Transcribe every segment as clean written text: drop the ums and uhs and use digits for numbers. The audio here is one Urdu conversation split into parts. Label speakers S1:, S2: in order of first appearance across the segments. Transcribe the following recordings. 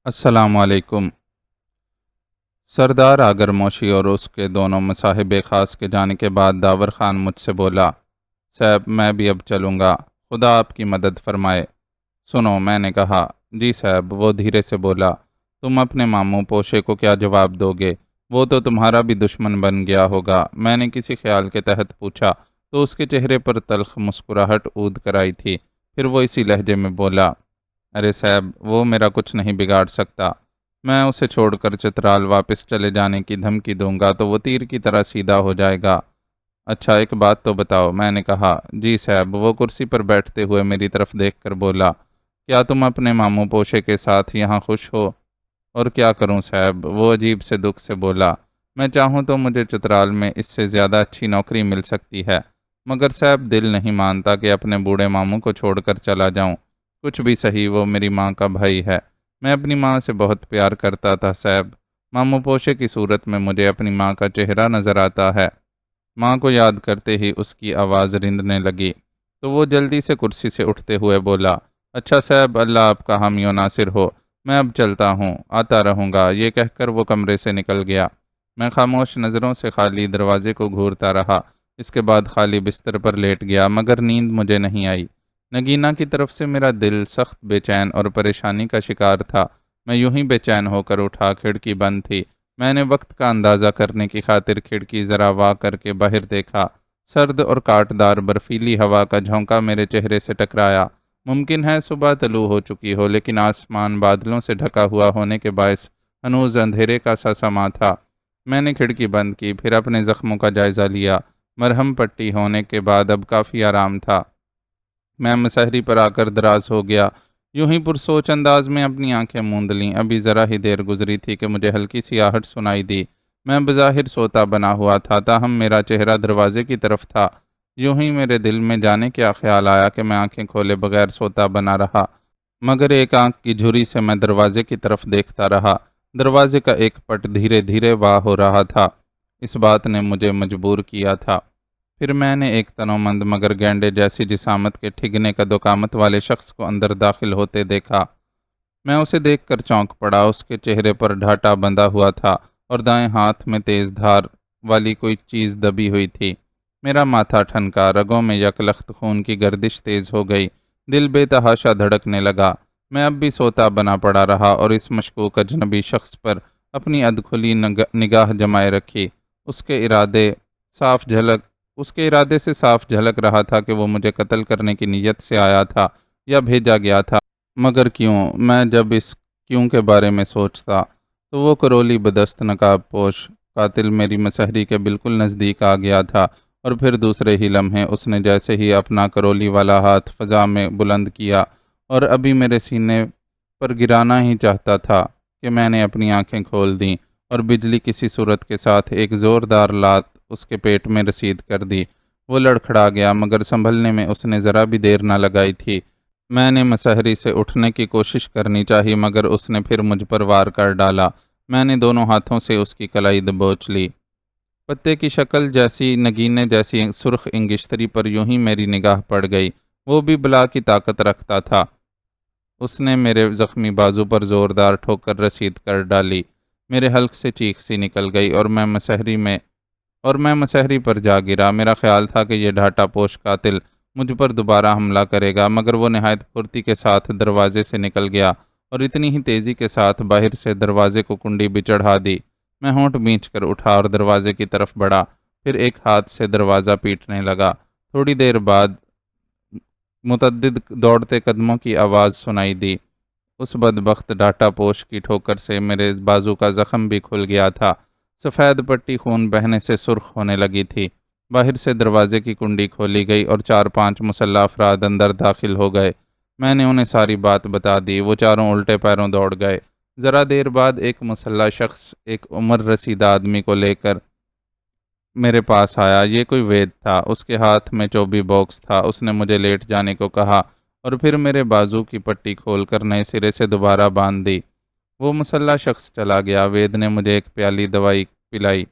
S1: السلام علیکم۔ سردار آگر موشی اور اس کے دونوں مصاحب خاص کے جانے کے بعد داور خان مجھ سے بولا، صاحب میں بھی اب چلوں گا، خدا آپ کی مدد فرمائے۔ سنو، میں نے کہا، جی صاحب۔ وہ دھیرے سے بولا، تم اپنے ماموں پوشے کو کیا جواب دو گے؟ وہ تو تمہارا بھی دشمن بن گیا ہوگا۔ میں نے کسی خیال کے تحت پوچھا تو اس کے چہرے پر تلخ مسکراہٹ عود کر آئی تھی۔ پھر وہ اسی لہجے میں بولا، ارے صاحب، وہ میرا کچھ نہیں بگاڑ سکتا۔ میں اسے چھوڑ کر چترال واپس چلے جانے کی دھمکی دوں گا تو وہ تیر کی طرح سیدھا ہو جائے گا۔ اچھا ایک بات تو بتاؤ، میں نے کہا۔ جی صاحب۔ وہ کرسی پر بیٹھتے ہوئے میری طرف دیکھ کر بولا، کیا تم اپنے ماموں پوشے کے ساتھ یہاں خوش ہو؟ اور کیا کروں صاحب؟ وہ عجیب سے دکھ سے بولا، میں چاہوں تو مجھے چترال میں اس سے زیادہ اچھی نوکری مل سکتی ہے، مگر صاحب دل نہیں مانتا کہ اپنے بوڑھے ماموں کو چھوڑ کر چلا جاؤں۔ کچھ بھی صحیح، وہ میری ماں کا بھائی ہے۔ میں اپنی ماں سے بہت پیار کرتا تھا صاحب۔ ماموں پوشے کی صورت میں مجھے اپنی ماں کا چہرہ نظر آتا ہے۔ ماں کو یاد کرتے ہی اس کی آواز رندنے لگی تو وہ جلدی سے کرسی سے اٹھتے ہوئے بولا، اچھا صاحب، اللہ آپ کا حامی و ناصر ہو، میں اب چلتا ہوں، آتا رہوں گا۔ یہ کہہ کر وہ کمرے سے نکل گیا۔ میں خاموش نظروں سے خالی دروازے کو گھورتا رہا۔ اس کے بعد خالی بستر پر لیٹ گیا، مگر نیند مجھے نہیں آئی۔ نگینہ کی طرف سے میرا دل سخت بے چین اور پریشانی کا شکار تھا۔ میں یوں ہی بے چین ہو کر اٹھا، کھڑکی بند تھی۔ میں نے وقت کا اندازہ کرنے کی خاطر کھڑکی ذرا وا کر کے باہر دیکھا۔ سرد اور کاٹدار برفیلی ہوا کا جھونکا میرے چہرے سے ٹکرایا۔ ممکن ہے صبح طلوع ہو چکی ہو، لیکن آسمان بادلوں سے ڈھکا ہوا ہونے کے باعث ہنوز اندھیرے کا سا سما تھا۔ میں نے کھڑکی بند کی، پھر اپنے زخموں کا جائزہ لیا۔ مرہم پٹی ہونے کے بعد اب کافی آرام تھا۔ میں مسحری پر آ کر دراز ہو گیا، یوں ہی پرسوچ انداز میں اپنی آنکھیں موند لیں۔ ابھی ذرا ہی دیر گزری تھی کہ مجھے ہلکی سی آہٹ سنائی دی۔ میں بظاہر سوتا بنا ہوا تھا، تاہم میرا چہرہ دروازے کی طرف تھا۔ یوں ہی میرے دل میں جانے کیا خیال آیا کہ میں آنکھیں کھولے بغیر سوتا بنا رہا، مگر ایک آنکھ کی جھری سے میں دروازے کی طرف دیکھتا رہا۔ دروازے کا ایک پٹ دھیرے دھیرے واہ ہو رہا تھا۔ اس بات نے مجھے مجبور کیا تھا۔ پھر میں نے ایک تنومند مگر گینڈے جیسی جسامت کے ٹھگنے کا دکامت والے شخص کو اندر داخل ہوتے دیکھا۔ میں اسے دیکھ کر چونک پڑا۔ اس کے چہرے پر ڈھاٹا بندھا ہوا تھا اور دائیں ہاتھ میں تیز دھار والی کوئی چیز دبی ہوئی تھی۔ میرا ماتھا ٹھنکا، رگوں میں یکلخت خون کی گردش تیز ہو گئی، دل بے تحاشا دھڑکنے لگا۔ میں اب بھی سوتا بنا پڑا رہا اور اس مشکوک اجنبی شخص پر اپنی ادکھلی نگاہ جمائے رکھی۔ اس کے ارادے سے صاف جھلک رہا تھا کہ وہ مجھے قتل کرنے کی نیت سے آیا تھا یا بھیجا گیا تھا۔ مگر کیوں؟ میں جب اس کیوں کے بارے میں سوچتا تو وہ کرولی بدست نقاب پوش قاتل میری مسحری کے بالکل نزدیک آ گیا تھا، اور پھر دوسرے ہی لمحے اس نے جیسے ہی اپنا کرولی والا ہاتھ فضا میں بلند کیا اور ابھی میرے سینے پر گرانا ہی چاہتا تھا کہ میں نے اپنی آنکھیں کھول دیں اور بجلی کسی صورت کے ساتھ ایک زوردار لات اس کے پیٹ میں رسید کر دی۔ وہ لڑکھڑا گیا، مگر سنبھلنے میں اس نے ذرا بھی دیر نہ لگائی تھی۔ میں نے مسحری سے اٹھنے کی کوشش کرنی چاہی، مگر اس نے پھر مجھ پر وار کر ڈالا۔ میں نے دونوں ہاتھوں سے اس کی کلائی دبوچ لی۔ پتے کی شکل جیسی نگینے جیسی سرخ انگشتری پر یوں ہی میری نگاہ پڑ گئی۔ وہ بھی بلا کی طاقت رکھتا تھا۔ اس نے میرے زخمی بازو پر زوردار ٹھوکر رسید کر ڈالی۔ میرے حلق سے چیخ سی نکل گئی اور میں مسحری پر جا گرا۔ میرا خیال تھا کہ یہ ڈھاٹا پوش قاتل مجھ پر دوبارہ حملہ کرے گا، مگر وہ نہایت پھرتی کے ساتھ دروازے سے نکل گیا اور اتنی ہی تیزی کے ساتھ باہر سے دروازے کو کنڈی بھی چڑھا دی۔ میں ہونٹ بھینچ کر اٹھا اور دروازے کی طرف بڑھا، پھر ایک ہاتھ سے دروازہ پیٹنے لگا۔ تھوڑی دیر بعد متعدد دوڑتے قدموں کی آواز سنائی دی۔ اس بدبخت ڈاٹا پوش کی ٹھوکر سے میرے بازو کا زخم بھی کھل گیا تھا۔ سفید پٹی خون بہنے سے سرخ ہونے لگی تھی۔ باہر سے دروازے کی کنڈی کھولی گئی اور 4-5 مسلح افراد اندر داخل ہو گئے۔ میں نے انہیں ساری بات بتا دی۔ وہ چاروں الٹے پیروں دوڑ گئے۔ ذرا دیر بعد ایک مسلح شخص ایک عمر رسیدہ آدمی کو لے کر میرے پاس آیا۔ یہ کوئی وید تھا۔ اس کے ہاتھ میں چوبی باکس تھا۔ اس نے مجھے لیٹ جانے کو کہا اور پھر میرے بازو کی پٹی کھول کر نئے سرے سے دوبارہ باندھ دی۔ وہ مسلح شخص چلا گیا۔ وید نے مجھے ایک پیالی دوائی پلائی۔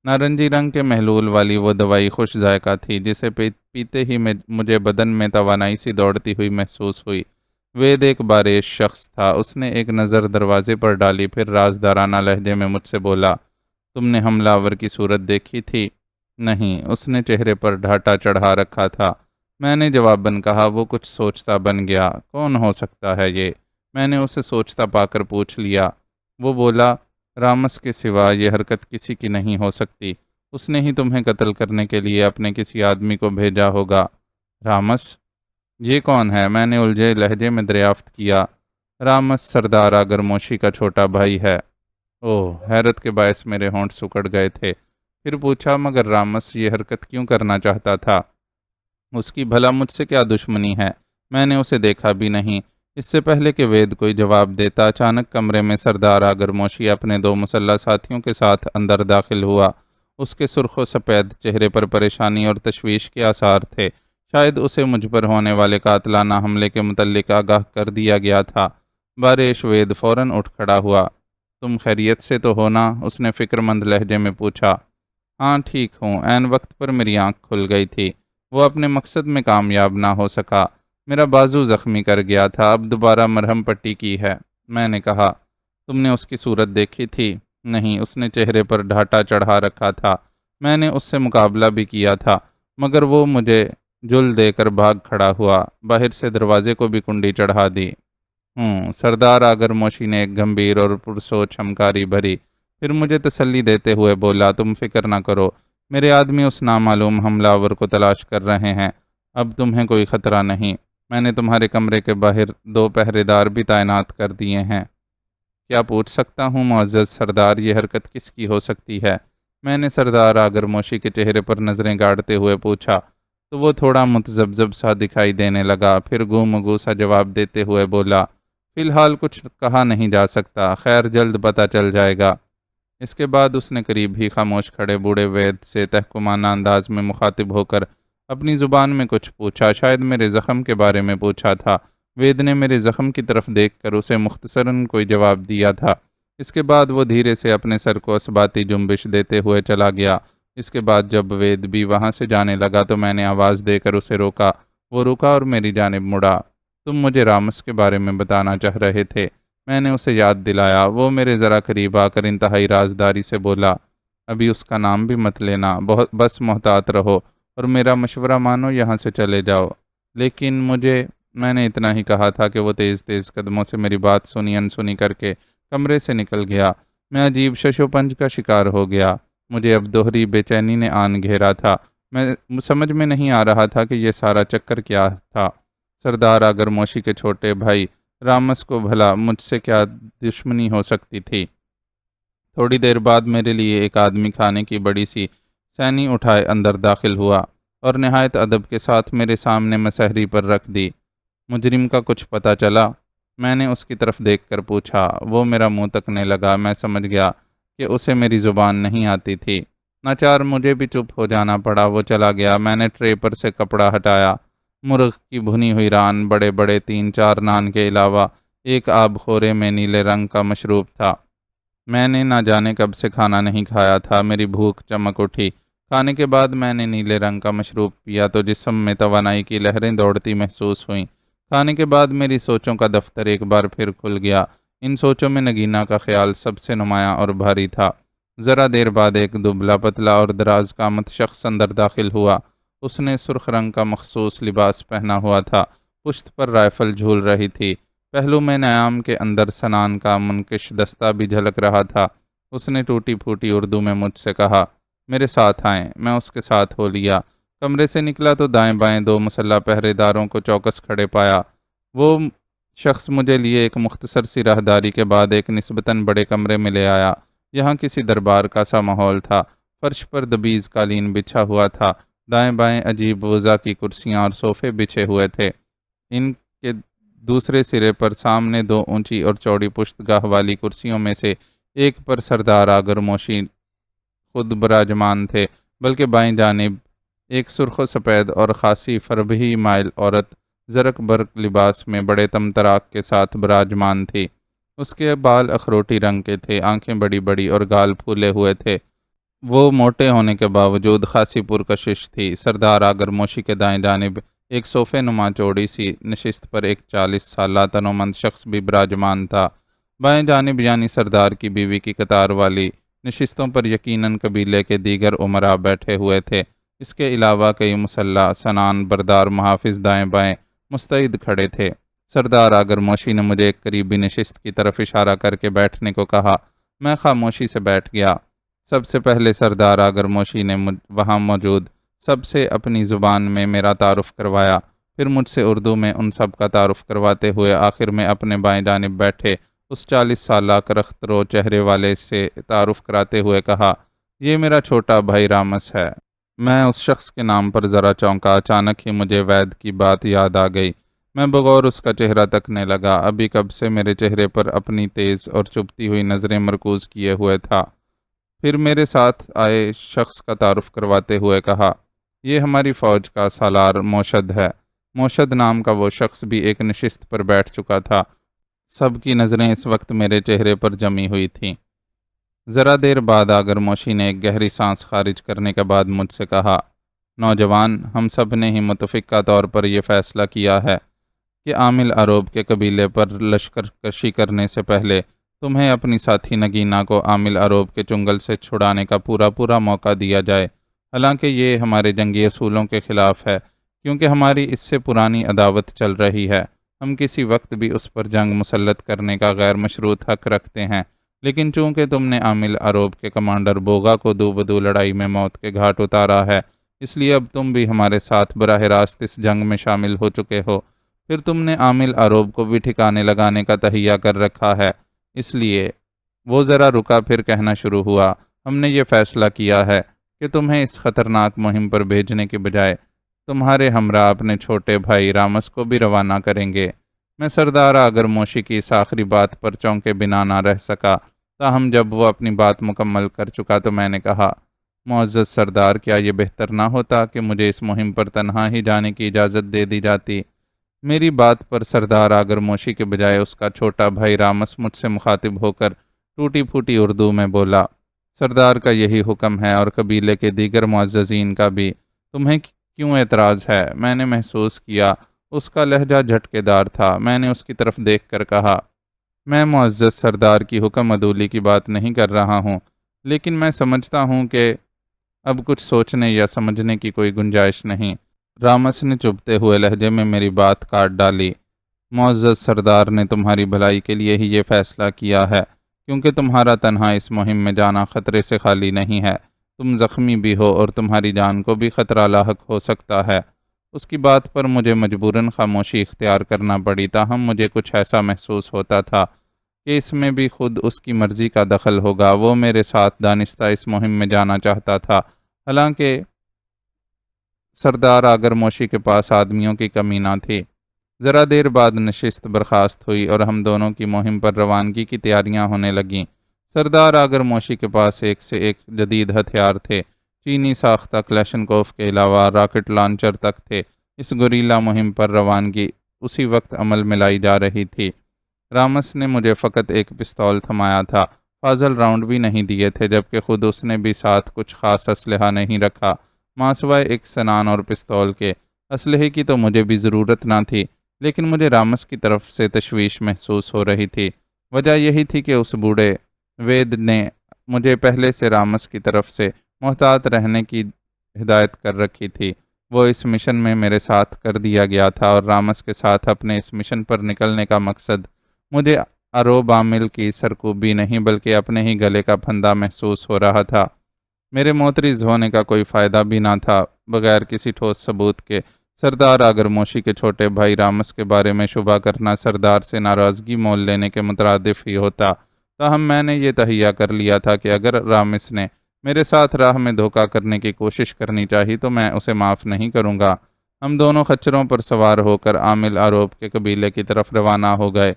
S1: نارنجی رنگ کے محلول والی وہ دوائی خوش ذائقہ تھی، جسے پیتے ہی مجھے بدن میں توانائی سی دوڑتی ہوئی محسوس ہوئی۔ وید ایک بارش شخص تھا۔ اس نے ایک نظر دروازے پر ڈالی، پھر رازدارانہ لہجے میں مجھ سے بولا، تم نے حملہ آور کی صورت دیکھی تھی؟ نہیں، اس نے چہرے پر ڈھاٹا چڑھا رکھا تھا۔ میں نے جواباً کہا۔ وہ کچھ سوچتا بن گیا۔ کون ہو سکتا ہے یہ؟ میں نے اسے سوچتا پا کر پوچھ لیا۔ وہ بولا، رامس کے سوا یہ حرکت کسی کی نہیں ہو سکتی۔ اس نے ہی تمہیں قتل کرنے کے لیے اپنے کسی آدمی کو بھیجا ہوگا۔ رامس؟ یہ کون ہے؟ میں نے الجھے لہجے میں دریافت کیا۔ رامس سردار آگر موشی کا چھوٹا بھائی ہے۔ اوہ! حیرت کے باعث میرے ہونٹ سکڑ گئے تھے۔ پھر پوچھا، مگر رامس یہ حرکت کیوں کرنا چاہتا تھا؟ اس کی بھلا مجھ سے کیا دشمنی ہے؟ میں نے اسے دیکھا بھی نہیں۔ اس سے پہلے کہ وید کوئی جواب دیتا، اچانک کمرے میں سردار آگر موشی اپنے 2 مسلح ساتھیوں کے ساتھ اندر داخل ہوا۔ اس کے سرخ و سفید چہرے پر پریشانی اور تشویش کے آثار تھے۔ شاید اسے مجھ پر ہونے والے قاتلانہ حملے کے متعلق آگاہ کر دیا گیا تھا۔ بارش وید فوراً اٹھ کھڑا ہوا۔ تم خیریت سے تو ہو نا؟ اس نے فکر مند لہجے میں پوچھا۔ ہاں ٹھیک ہوں۔ عین وقت پر میری آنکھ کھل گئی تھی۔ وہ اپنے مقصد میں کامیاب نہ ہو سکا۔ میرا بازو زخمی کر گیا تھا، اب دوبارہ مرہم پٹی کی ہے۔ میں نے کہا، تم نے اس کی صورت دیکھی تھی؟ نہیں، اس نے چہرے پر ڈھاٹا چڑھا رکھا تھا۔ میں نے اس سے مقابلہ بھی کیا تھا، مگر وہ مجھے جل دے کر بھاگ کھڑا ہوا۔ باہر سے دروازے کو بھی کنڈی چڑھا دی۔ سردار آگر موشی نے ایک گمبھیر اور پرسوچ ہمکاری بھری، پھر مجھے تسلی دیتے ہوئے بولا، تم فکر نہ کرو، میرے آدمی اس نامعلوم حملہ آور کو تلاش کر رہے ہیں۔ اب تمہیں کوئی خطرہ نہیں۔ میں نے تمہارے کمرے کے باہر 2 پہرے دار بھی تعینات کر دیے ہیں۔ کیا پوچھ سکتا ہوں معزز سردار، یہ حرکت کس کی ہو سکتی ہے؟ میں نے سردار آگر موشی کے چہرے پر نظریں گاڑتے ہوئے پوچھا، تو وہ تھوڑا متذبذب سا دکھائی دینے لگا، پھر گم و گو سا جواب دیتے ہوئے بولا، فی الحال کچھ کہا نہیں جا سکتا، خیر جلد پتہ چل جائے گا۔ اس کے بعد اس نے قریب ہی خاموش کھڑے بوڑھے وید سے تحکمانہ انداز میں مخاطب ہو کر اپنی زبان میں کچھ پوچھا، شاید میرے زخم کے بارے میں پوچھا تھا۔ وید نے میرے زخم کی طرف دیکھ کر اسے مختصراً کوئی جواب دیا تھا۔ اس کے بعد وہ دھیرے سے اپنے سر کو اثباتی جنبش دیتے ہوئے چلا گیا۔ اس کے بعد جب وید بھی وہاں سے جانے لگا تو میں نے آواز دے کر اسے روکا۔ وہ رکا اور میری جانب مڑا۔ تم مجھے رامس کے بارے میں بتانا چاہ رہے تھے۔ میں نے اسے یاد دلایا۔ وہ میرے ذرا قریب آ کر انتہائی رازداری سے بولا، ابھی اس کا نام بھی مت لینا، بس محتاط رہو اور میرا مشورہ مانو، یہاں سے چلے جاؤ۔ لیکن میں نے اتنا ہی کہا تھا کہ وہ تیز تیز قدموں سے میری بات سنی انسنی کر کے کمرے سے نکل گیا۔ میں عجیب شش و پنج کا شکار ہو گیا۔ مجھے اب دوہری بے چینی نے آن گھیرا تھا۔ میں سمجھ میں نہیں آ رہا تھا کہ یہ سارا چکر کیا تھا۔ سردار آگر موشی کے چھوٹے بھائی رامس کو بھلا مجھ سے کیا دشمنی ہو سکتی تھی؟ تھوڑی دیر بعد میرے لیے ایک آدمی کھانے کی بڑی سی سینی اٹھائے اندر داخل ہوا اور نہایت ادب کے ساتھ میرے سامنے مسحری پر رکھ دی۔ مجرم کا کچھ پتہ چلا؟ میں نے اس کی طرف دیکھ کر پوچھا۔ وہ میرا منہ تکنے لگا۔ میں سمجھ گیا کہ اسے میری زبان نہیں آتی تھی۔ ناچار مجھے بھی چپ ہو جانا پڑا۔ وہ چلا گیا۔ میں نے ٹرے پر سے کپڑا ہٹایا۔ مرغ کی بھنی ہوئی ران، بڑے بڑے 3-4 نان کے علاوہ ایک آب خورے میں نیلے رنگ کا مشروب تھا۔ میں نے نہ جانے کب سے کھانا نہیں کھایا تھا۔ میری بھوک چمک اٹھی۔ کھانے کے بعد میں نے نیلے رنگ کا مشروب پیا تو جسم میں توانائی کی لہریں دوڑتی محسوس ہوئیں۔ کھانے کے بعد میری سوچوں کا دفتر ایک بار پھر کھل گیا۔ ان سوچوں میں نگینا کا خیال سب سے نمایاں اور بھاری تھا۔ ذرا دیر بعد ایک دبلا پتلا اور دراز قامت شخص اندر داخل ہوا۔ اس نے سرخ رنگ کا مخصوص لباس پہنا ہوا تھا۔ پشت پر رائفل جھول رہی تھی۔ پہلو میں نیام کے اندر سنان کا منکش دستہ بھی جھلک رہا تھا۔ اس نے ٹوٹی پھوٹی اردو میں مجھ سے کہا، میرے ساتھ آئیں۔ میں اس کے ساتھ ہو لیا۔ کمرے سے نکلا تو دائیں بائیں 2 مسلح پہرے داروں کو چوکس کھڑے پایا۔ وہ شخص مجھے لیے ایک مختصر سی راہداری کے بعد ایک نسبتاً بڑے کمرے میں لے آیا۔ یہاں کسی دربار کا سا ماحول تھا۔ فرش پر دبیز قالین بچھا ہوا تھا۔ دائیں بائیں عجیب وضع کی کرسیاں اور صوفے بچھے ہوئے تھے۔ ان کے دوسرے سرے پر سامنے 2 اونچی اور چوڑی پشت گاہ والی کرسیوں میں سے ایک پر سردار آگر موشی خود براجمان تھے، بلکہ بائیں جانب ایک سرخ و سفید اور خاصی فربہی مائل عورت زرق برق لباس میں بڑے طمطراق کے ساتھ براجمان تھی۔ اس کے بال اخروٹی رنگ کے تھے، آنکھیں بڑی بڑی اور گال پھولے ہوئے تھے۔ وہ موٹے ہونے کے باوجود خاصی پرکشش تھی۔ سردار آگر موشی کے دائیں جانب ایک صوفے نما چوڑی سی نشست پر ایک 40 سالہ تنومند شخص بھی براجمان تھا۔ بائیں جانب یعنی سردار کی بیوی کی قطار والی نشستوں پر یقیناً قبیلے کے دیگر امراء بیٹھے ہوئے تھے۔ اس کے علاوہ کئی مسلح سنان بردار محافظ دائیں بائیں مستعد کھڑے تھے۔ سردار آگر موشی نے مجھے ایک قریبی نشست کی طرف اشارہ کر کے بیٹھنے کو کہا۔ میں خاموشی سے بیٹھ گیا۔ سب سے پہلے سردار آگر موشی نے وہاں موجود سب سے اپنی زبان میں میرا تعارف کروایا، پھر مجھ سے اردو میں ان سب کا تعارف کرواتے ہوئے آخر میں اپنے بائیں جانب بیٹھے اس 40 سالہ کرخت رو چہرے والے سے تعارف کراتے ہوئے کہا، یہ میرا چھوٹا بھائی رامس ہے۔ میں اس شخص کے نام پر ذرا چونکا، اچانک ہی مجھے وید کی بات یاد آ گئی۔ میں بغور اس کا چہرہ تکنے لگا، ابھی کب سے میرے چہرے پر اپنی تیز اور چبھتی ہوئی نظریں مرکوز کیے ہوئے تھا۔ پھر میرے ساتھ آئے شخص کا تعارف کرواتے ہوئے کہا، یہ ہماری فوج کا سالار موشد ہے۔ موشد نام کا وہ شخص بھی ایک نشست پر بیٹھ چکا تھا۔ سب کی نظریں اس وقت میرے چہرے پر جمی ہوئی تھیں۔ ذرا دیر بعد آگر موشی نے ایک گہری سانس خارج کرنے کے بعد مجھ سے کہا، نوجوان، ہم سب نے ہی متفقہ طور پر یہ فیصلہ کیا ہے کہ عامل عروب کے قبیلے پر لشکر کشی کرنے سے پہلے تمہیں اپنی ساتھی نگینہ کو عامل عروب کے چنگل سے چھڑانے کا پورا موقع دیا جائے۔ حالانکہ یہ ہمارے جنگی اصولوں کے خلاف ہے، کیونکہ ہماری اس سے پرانی عداوت چل رہی ہے۔ ہم کسی وقت بھی اس پر جنگ مسلط کرنے کا غیر مشروط حق رکھتے ہیں، لیکن چونکہ تم نے عامل عروب کے کمانڈر بوغا کو دو بدو لڑائی میں موت کے گھاٹ اتارا ہے، اس لیے اب تم بھی ہمارے ساتھ براہ راست اس جنگ میں شامل ہو چکے ہو۔ پھر تم نے عامل عروب کو بھی ٹھکانے لگانے کا تہیہ کر رکھا ہے، اس لیے وہ ذرا رکا، پھر کہنا شروع ہوا، ہم نے یہ فیصلہ کیا ہے کہ تمہیں اس خطرناک مہم پر بھیجنے کے بجائے تمہارے ہمراہ اپنے چھوٹے بھائی رامس کو بھی روانہ کریں گے۔ میں سردار آگر موشی کی اس آخری بات پر چونکے بنا نہ رہ سکا، تاہم جب وہ اپنی بات مکمل کر چکا تو میں نے کہا، معزز سردار، کیا یہ بہتر نہ ہوتا کہ مجھے اس مہم پر تنہا ہی جانے کی اجازت دے دی جاتی؟ میری بات پر سردار آگر موشی کے بجائے اس کا چھوٹا بھائی رامس مجھ سے مخاطب ہو کر ٹوٹی پھوٹی اردو میں بولا، سردار کا یہی حکم ہے اور قبیلے کے دیگر معززین کا بھی، تمہیں کیوں اعتراض ہے؟ میں نے محسوس کیا اس کا لہجہ جھٹکے دار تھا۔ میں نے اس کی طرف دیکھ کر کہا، میں معزز سردار کی حکم عدولی کی بات نہیں کر رہا ہوں، لیکن میں سمجھتا ہوں کہ اب کچھ سوچنے یا سمجھنے کی کوئی گنجائش نہیں۔ رامس نے چبھتے ہوئے لہجے میں میری بات کاٹ ڈالی، معزز سردار نے تمہاری بھلائی کے لیے ہی یہ فیصلہ کیا ہے، کیونکہ تمہارا تنہا اس مہم میں جانا خطرے سے خالی نہیں ہے، تم زخمی بھی ہو اور تمہاری جان کو بھی خطرہ لاحق ہو سکتا ہے۔ اس کی بات پر مجھے مجبوراً خاموشی اختیار کرنا پڑی، تاہم مجھے کچھ ایسا محسوس ہوتا تھا کہ اس میں بھی خود اس کی مرضی کا دخل ہوگا۔ وہ میرے ساتھ دانستہ اس مہم میں جانا چاہتا تھا، حالانکہ سردار آگر موشی کے پاس آدمیوں کی کمی نہ تھی۔ ذرا دیر بعد نشست برخاست ہوئی اور ہم دونوں کی مہم پر روانگی کی تیاریاں ہونے لگیں۔ سردار آگر موشی کے پاس ایک سے ایک جدید ہتھیار تھے، چینی ساختہ کلیشنکوف کے علاوہ راکٹ لانچر تک تھے۔ اس گوریلا مہم پر روانگی اسی وقت عمل میں لائی جا رہی تھی۔ رامس نے مجھے فقط ایک پستول تھمایا تھا، فاضل راؤنڈ بھی نہیں دیے تھے، جبکہ خود اس نے بھی ساتھ کچھ خاص اسلحہ نہیں رکھا، ماں سوائے ایک سنان اور پستول کے۔ اسلحے کی تو مجھے بھی ضرورت نہ تھی، لیکن مجھے رامس کی طرف سے تشویش محسوس ہو رہی تھی۔ وجہ یہی تھی کہ اس بوڑھے وید نے مجھے پہلے سے رامس کی طرف سے محتاط رہنے کی ہدایت کر رکھی تھی۔ وہ اس مشن میں میرے ساتھ کر دیا گیا تھا اور رامس کے ساتھ اپنے اس مشن پر نکلنے کا مقصد مجھے عروب عامل کی سرکوبی نہیں بلکہ اپنے ہی گلے کا پھندا محسوس ہو رہا تھا۔ میرے معترض ہونے کا کوئی فائدہ بھی نہ تھا۔ بغیر کسی ٹھوس ثبوت کے سردار آگر موشی کے چھوٹے بھائی رامس کے بارے میں شبہ کرنا سردار سے ناراضگی مول لینے کے مترادف ہی ہوتا، تاہم میں نے یہ تہیہ کر لیا تھا کہ اگر رامس نے میرے ساتھ راہ میں دھوکہ کرنے کی کوشش کرنی چاہی تو میں اسے معاف نہیں کروں گا۔ ہم دونوں خچروں پر سوار ہو کر عامل عروب کے قبیلے کی طرف روانہ ہو گئے۔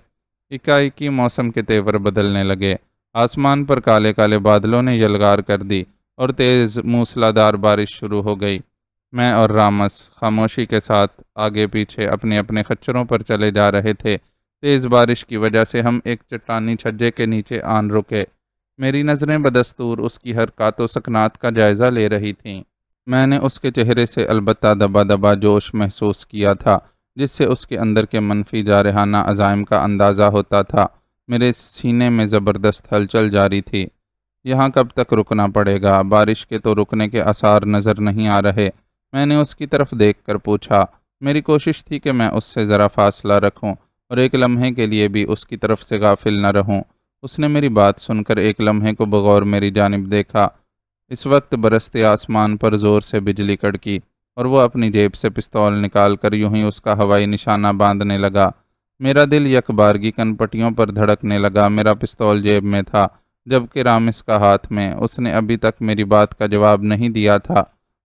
S1: اکائی موسم کے تیور بدلنے لگے، آسمان پر کالے کالے بادلوں نے یلغار کر دی اور تیز موسلادھار بارش شروع ہو گئی۔ میں اور رامس خاموشی کے ساتھ آگے پیچھے اپنے اپنے خچروں پر چلے جا رہے تھے۔ تیز بارش کی وجہ سے ہم ایک چٹانی چھجے کے نیچے آن رکے۔ میری نظریں بدستور اس کی حرکات و سکنات کا جائزہ لے رہی تھیں۔ میں نے اس کے چہرے سے البتہ دبا دبا جوش محسوس کیا تھا، جس سے اس کے اندر کے منفی جارحانہ عزائم کا اندازہ ہوتا تھا۔ میرے سینے میں زبردست ہلچل جاری تھی۔ یہاں کب تک رکنا پڑے گا؟ بارش کے تو رکنے کے آثار نظر نہیں آ رہے۔ میں نے اس کی طرف دیکھ کر پوچھا۔ میری کوشش تھی کہ میں اس سے ذرا فاصلہ رکھوں اور ایک لمحے کے لیے بھی اس کی طرف سے غافل نہ رہوں۔ اس نے میری بات سن کر ایک لمحے کو بغور میری جانب دیکھا۔ اس وقت برستے آسمان پر زور سے بجلی کڑکی اور وہ اپنی جیب سے پستول نکال کر یوں ہی اس کا ہوائی نشانہ باندھنے لگا۔ میرا دل یک بارگی کن پٹیوں پر دھڑکنے لگا۔ میرا پستول جیب میں تھا، جبکہ رامس کا ہاتھ میں۔ اس نے ابھی تک میری بات کا جواب نہیں دیا تھا۔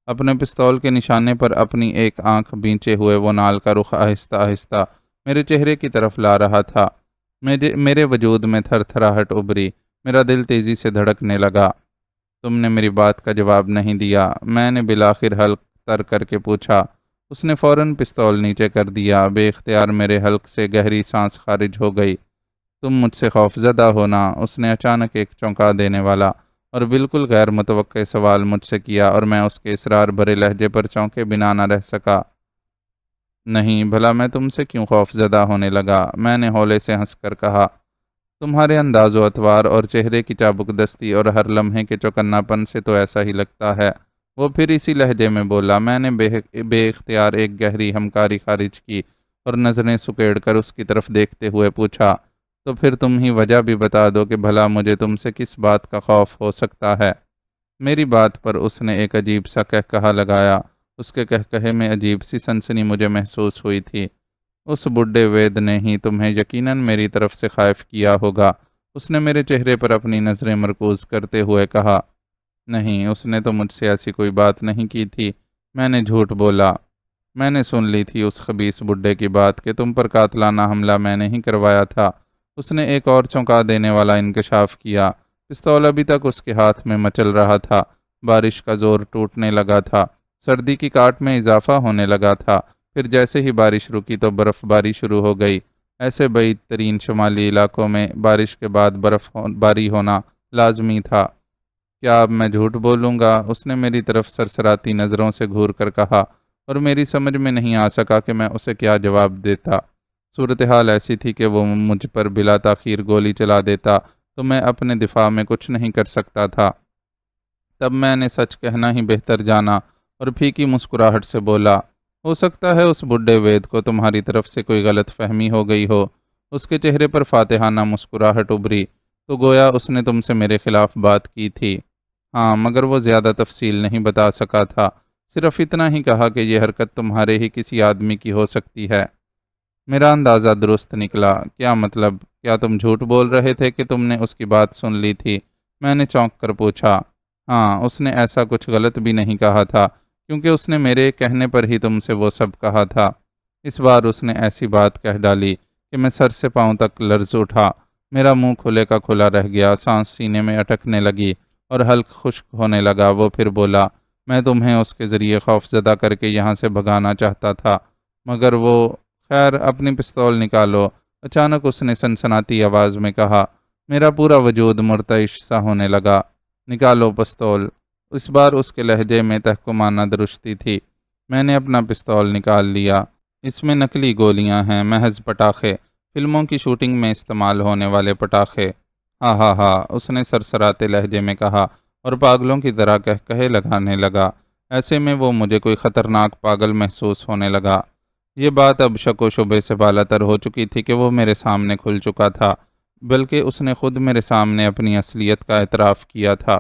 S1: اپنے پستول کے نشانے پر اپنی ایک آنکھ بینچے ہوئے وہ نال کا رخ آہستہ آہستہ میرے چہرے کی طرف لا رہا تھا۔ میرے وجود میں تھر تھراہٹ ابھری۔ میرا دل تیزی سے دھڑکنے لگا۔ تم نے میری بات کا جواب نہیں دیا، میں نے بالآخر حلق تر کر کے پوچھا۔ اس نے فوراً پستول نیچے کر دیا۔ بے اختیار میرے حلق سے گہری سانس خارج ہو گئی۔ تم مجھ سے خوف زدہ ہونا؟ اس نے اچانک ایک چونکا دینے والا اور بالکل غیر متوقع سوال مجھ سے کیا اور میں اس کے اصرار بھرے لہجے پر چونکے بنا نہ رہ سکا۔ نہیں، بھلا میں تم سے کیوں خوف زدہ ہونے لگا؟ میں نے ہولے سے ہنس کر کہا۔ تمہارے انداز و اطوار اور چہرے کی چابک دستی اور ہر لمحے کے چوکنا پن سے تو ایسا ہی لگتا ہے۔ وہ پھر اسی لہجے میں بولا۔ میں نے بے اختیار ایک گہری ہمکاری خارج کی اور نظریں سکیڑ کر اس کی طرف دیکھتے ہوئے پوچھا، تو پھر تم ہی وجہ بھی بتا دو کہ بھلا مجھے تم سے کس بات کا خوف ہو سکتا ہے؟ میری بات پر اس نے ایک عجیب سا کہکہا لگایا۔ اس کے کہکہے میں عجیب سی سنسنی مجھے محسوس ہوئی تھی۔ اس بڈھے وید نے ہی تمہیں یقیناً میری طرف سے خائف کیا ہوگا۔ اس نے میرے چہرے پر اپنی نظریں مرکوز کرتے ہوئے کہا۔ نہیں، اس نے تو مجھ سے ایسی کوئی بات نہیں کی تھی۔ میں نے جھوٹ بولا۔ میں نے سن لی تھی اس خبیث بڈھے کی بات کہ تم پر قاتلانہ حملہ میں نے ہی کروایا تھا۔ اس نے ایک اور چونکا دینے والا انکشاف کیا۔ پستول ابھی تک اس کے ہاتھ میں مچل رہا تھا۔ بارش کا زور ٹوٹنے لگا تھا۔ سردی کی کاٹ میں اضافہ ہونے لگا تھا۔ پھر جیسے ہی بارش رکی تو برف باری شروع ہو گئی۔ ایسے بعید ترین شمالی علاقوں میں بارش کے بعد برف باری ہونا لازمی تھا۔ کیا اب میں جھوٹ بولوں گا؟ اس نے میری طرف سرسراتی نظروں سے گھور کر کہا اور میری سمجھ میں نہیں آ سکا کہ میں اسے کیا جواب دیتا۔ صورتحال ایسی تھی کہ وہ مجھ پر بلا تاخیر گولی چلا دیتا تو میں اپنے دفاع میں کچھ نہیں کر سکتا تھا۔ تب میں نے سچ کہنا ہی بہتر جانا اور پھیکی مسکراہٹ سے بولا، ہو سکتا ہے اس بڈھے وید کو تمہاری طرف سے کوئی غلط فہمی ہو گئی ہو۔ اس کے چہرے پر فاتحانہ مسکراہٹ ابھری، تو گویا اس نے تم سے میرے خلاف بات کی تھی۔ ہاں، مگر وہ زیادہ تفصیل نہیں بتا سکا تھا۔ صرف اتنا ہی کہا کہ یہ حرکت تمہارے ہی کسی آدمی کی ہو سکتی ہے۔ میرا اندازہ درست نکلا۔ کیا مطلب؟ کیا تم جھوٹ بول رہے تھے کہ تم نے اس کی بات سن لی تھی؟ میں نے چونک کر پوچھا۔ ہاں، اس نے ایسا کچھ غلط بھی نہیں کہا تھا، کیونکہ اس نے میرے کہنے پر ہی تم سے وہ سب کہا تھا۔ اس بار اس نے ایسی بات کہہ ڈالی کہ میں سر سے پاؤں تک لرز اٹھا۔ میرا منہ کھلے کا کھلا رہ گیا، سانس سینے میں اٹکنے لگی اور حلق خشک ہونے لگا۔ وہ پھر بولا، میں تمہیں اس کے ذریعے خوف زدہ کر کے یہاں سے بھگانا چاہتا تھا، مگر وہ… خیر، اپنی پستول نکالو۔ اچانک اس نے سنسناتی آواز میں کہا۔ میرا پورا وجود مرتعش سا ہونے لگا۔ نکالو پستول۔ اس بار اس کے لہجے میں تحکمانہ درستی تھی۔ میں نے اپنا پستول نکال لیا۔ اس میں نکلی گولیاں ہیں، محض پٹاخے، فلموں کی شوٹنگ میں استعمال ہونے والے پٹاخے۔ ہاں ہاں ہاں، اس نے سرسراتے لہجے میں کہا اور پاگلوں کی طرح کہے لگانے لگا۔ ایسے میں وہ مجھے کوئی خطرناک پاگل محسوس ہونے لگا۔ یہ بات اب شک و شبے سے بالاتر ہو چکی تھی کہ وہ میرے سامنے کھل چکا تھا، بلکہ اس نے خود میرے سامنے اپنی اصلیت کا اعتراف کیا تھا۔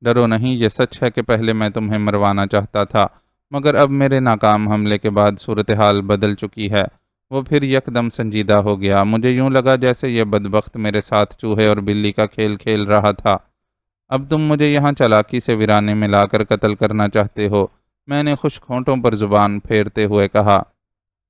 S1: ڈرو نہیں، یہ سچ ہے کہ پہلے میں تمہیں مروانا چاہتا تھا، مگر اب میرے ناکام حملے کے بعد صورتحال بدل چکی ہے۔ وہ پھر یکدم سنجیدہ ہو گیا۔ مجھے یوں لگا جیسے یہ بدبخت میرے ساتھ چوہے اور بلی کا کھیل کھیل رہا تھا۔ اب تم مجھے یہاں چالاکی سے ویرانے میں لا کر قتل کرنا چاہتے ہو، میں نے خشک ہونٹوں پر زبان پھیرتے ہوئے کہا۔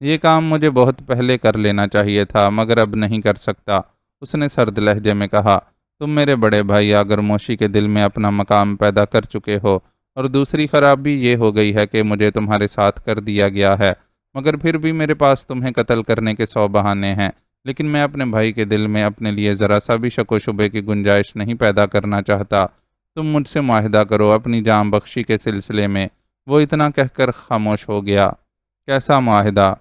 S1: یہ کام مجھے بہت پہلے کر لینا چاہیے تھا، مگر اب نہیں کر سکتا، اس نے سرد لہجے میں کہا۔ تم میرے بڑے بھائی آگر موشی کے دل میں اپنا مقام پیدا کر چکے ہو، اور دوسری خرابی یہ ہو گئی ہے کہ مجھے تمہارے ساتھ کر دیا گیا ہے، مگر پھر بھی میرے پاس تمہیں قتل کرنے کے 100 بہانے ہیں، لیکن میں اپنے بھائی کے دل میں اپنے لیے ذرا سا بھی شک و شبے کی گنجائش نہیں پیدا کرنا چاہتا۔ تم مجھ سے معاہدہ کرو، اپنی جان بخشی کے سلسلے میں وہ اتنا کہہ کر خاموش ہو گیا۔ کیسا معاہدہ؟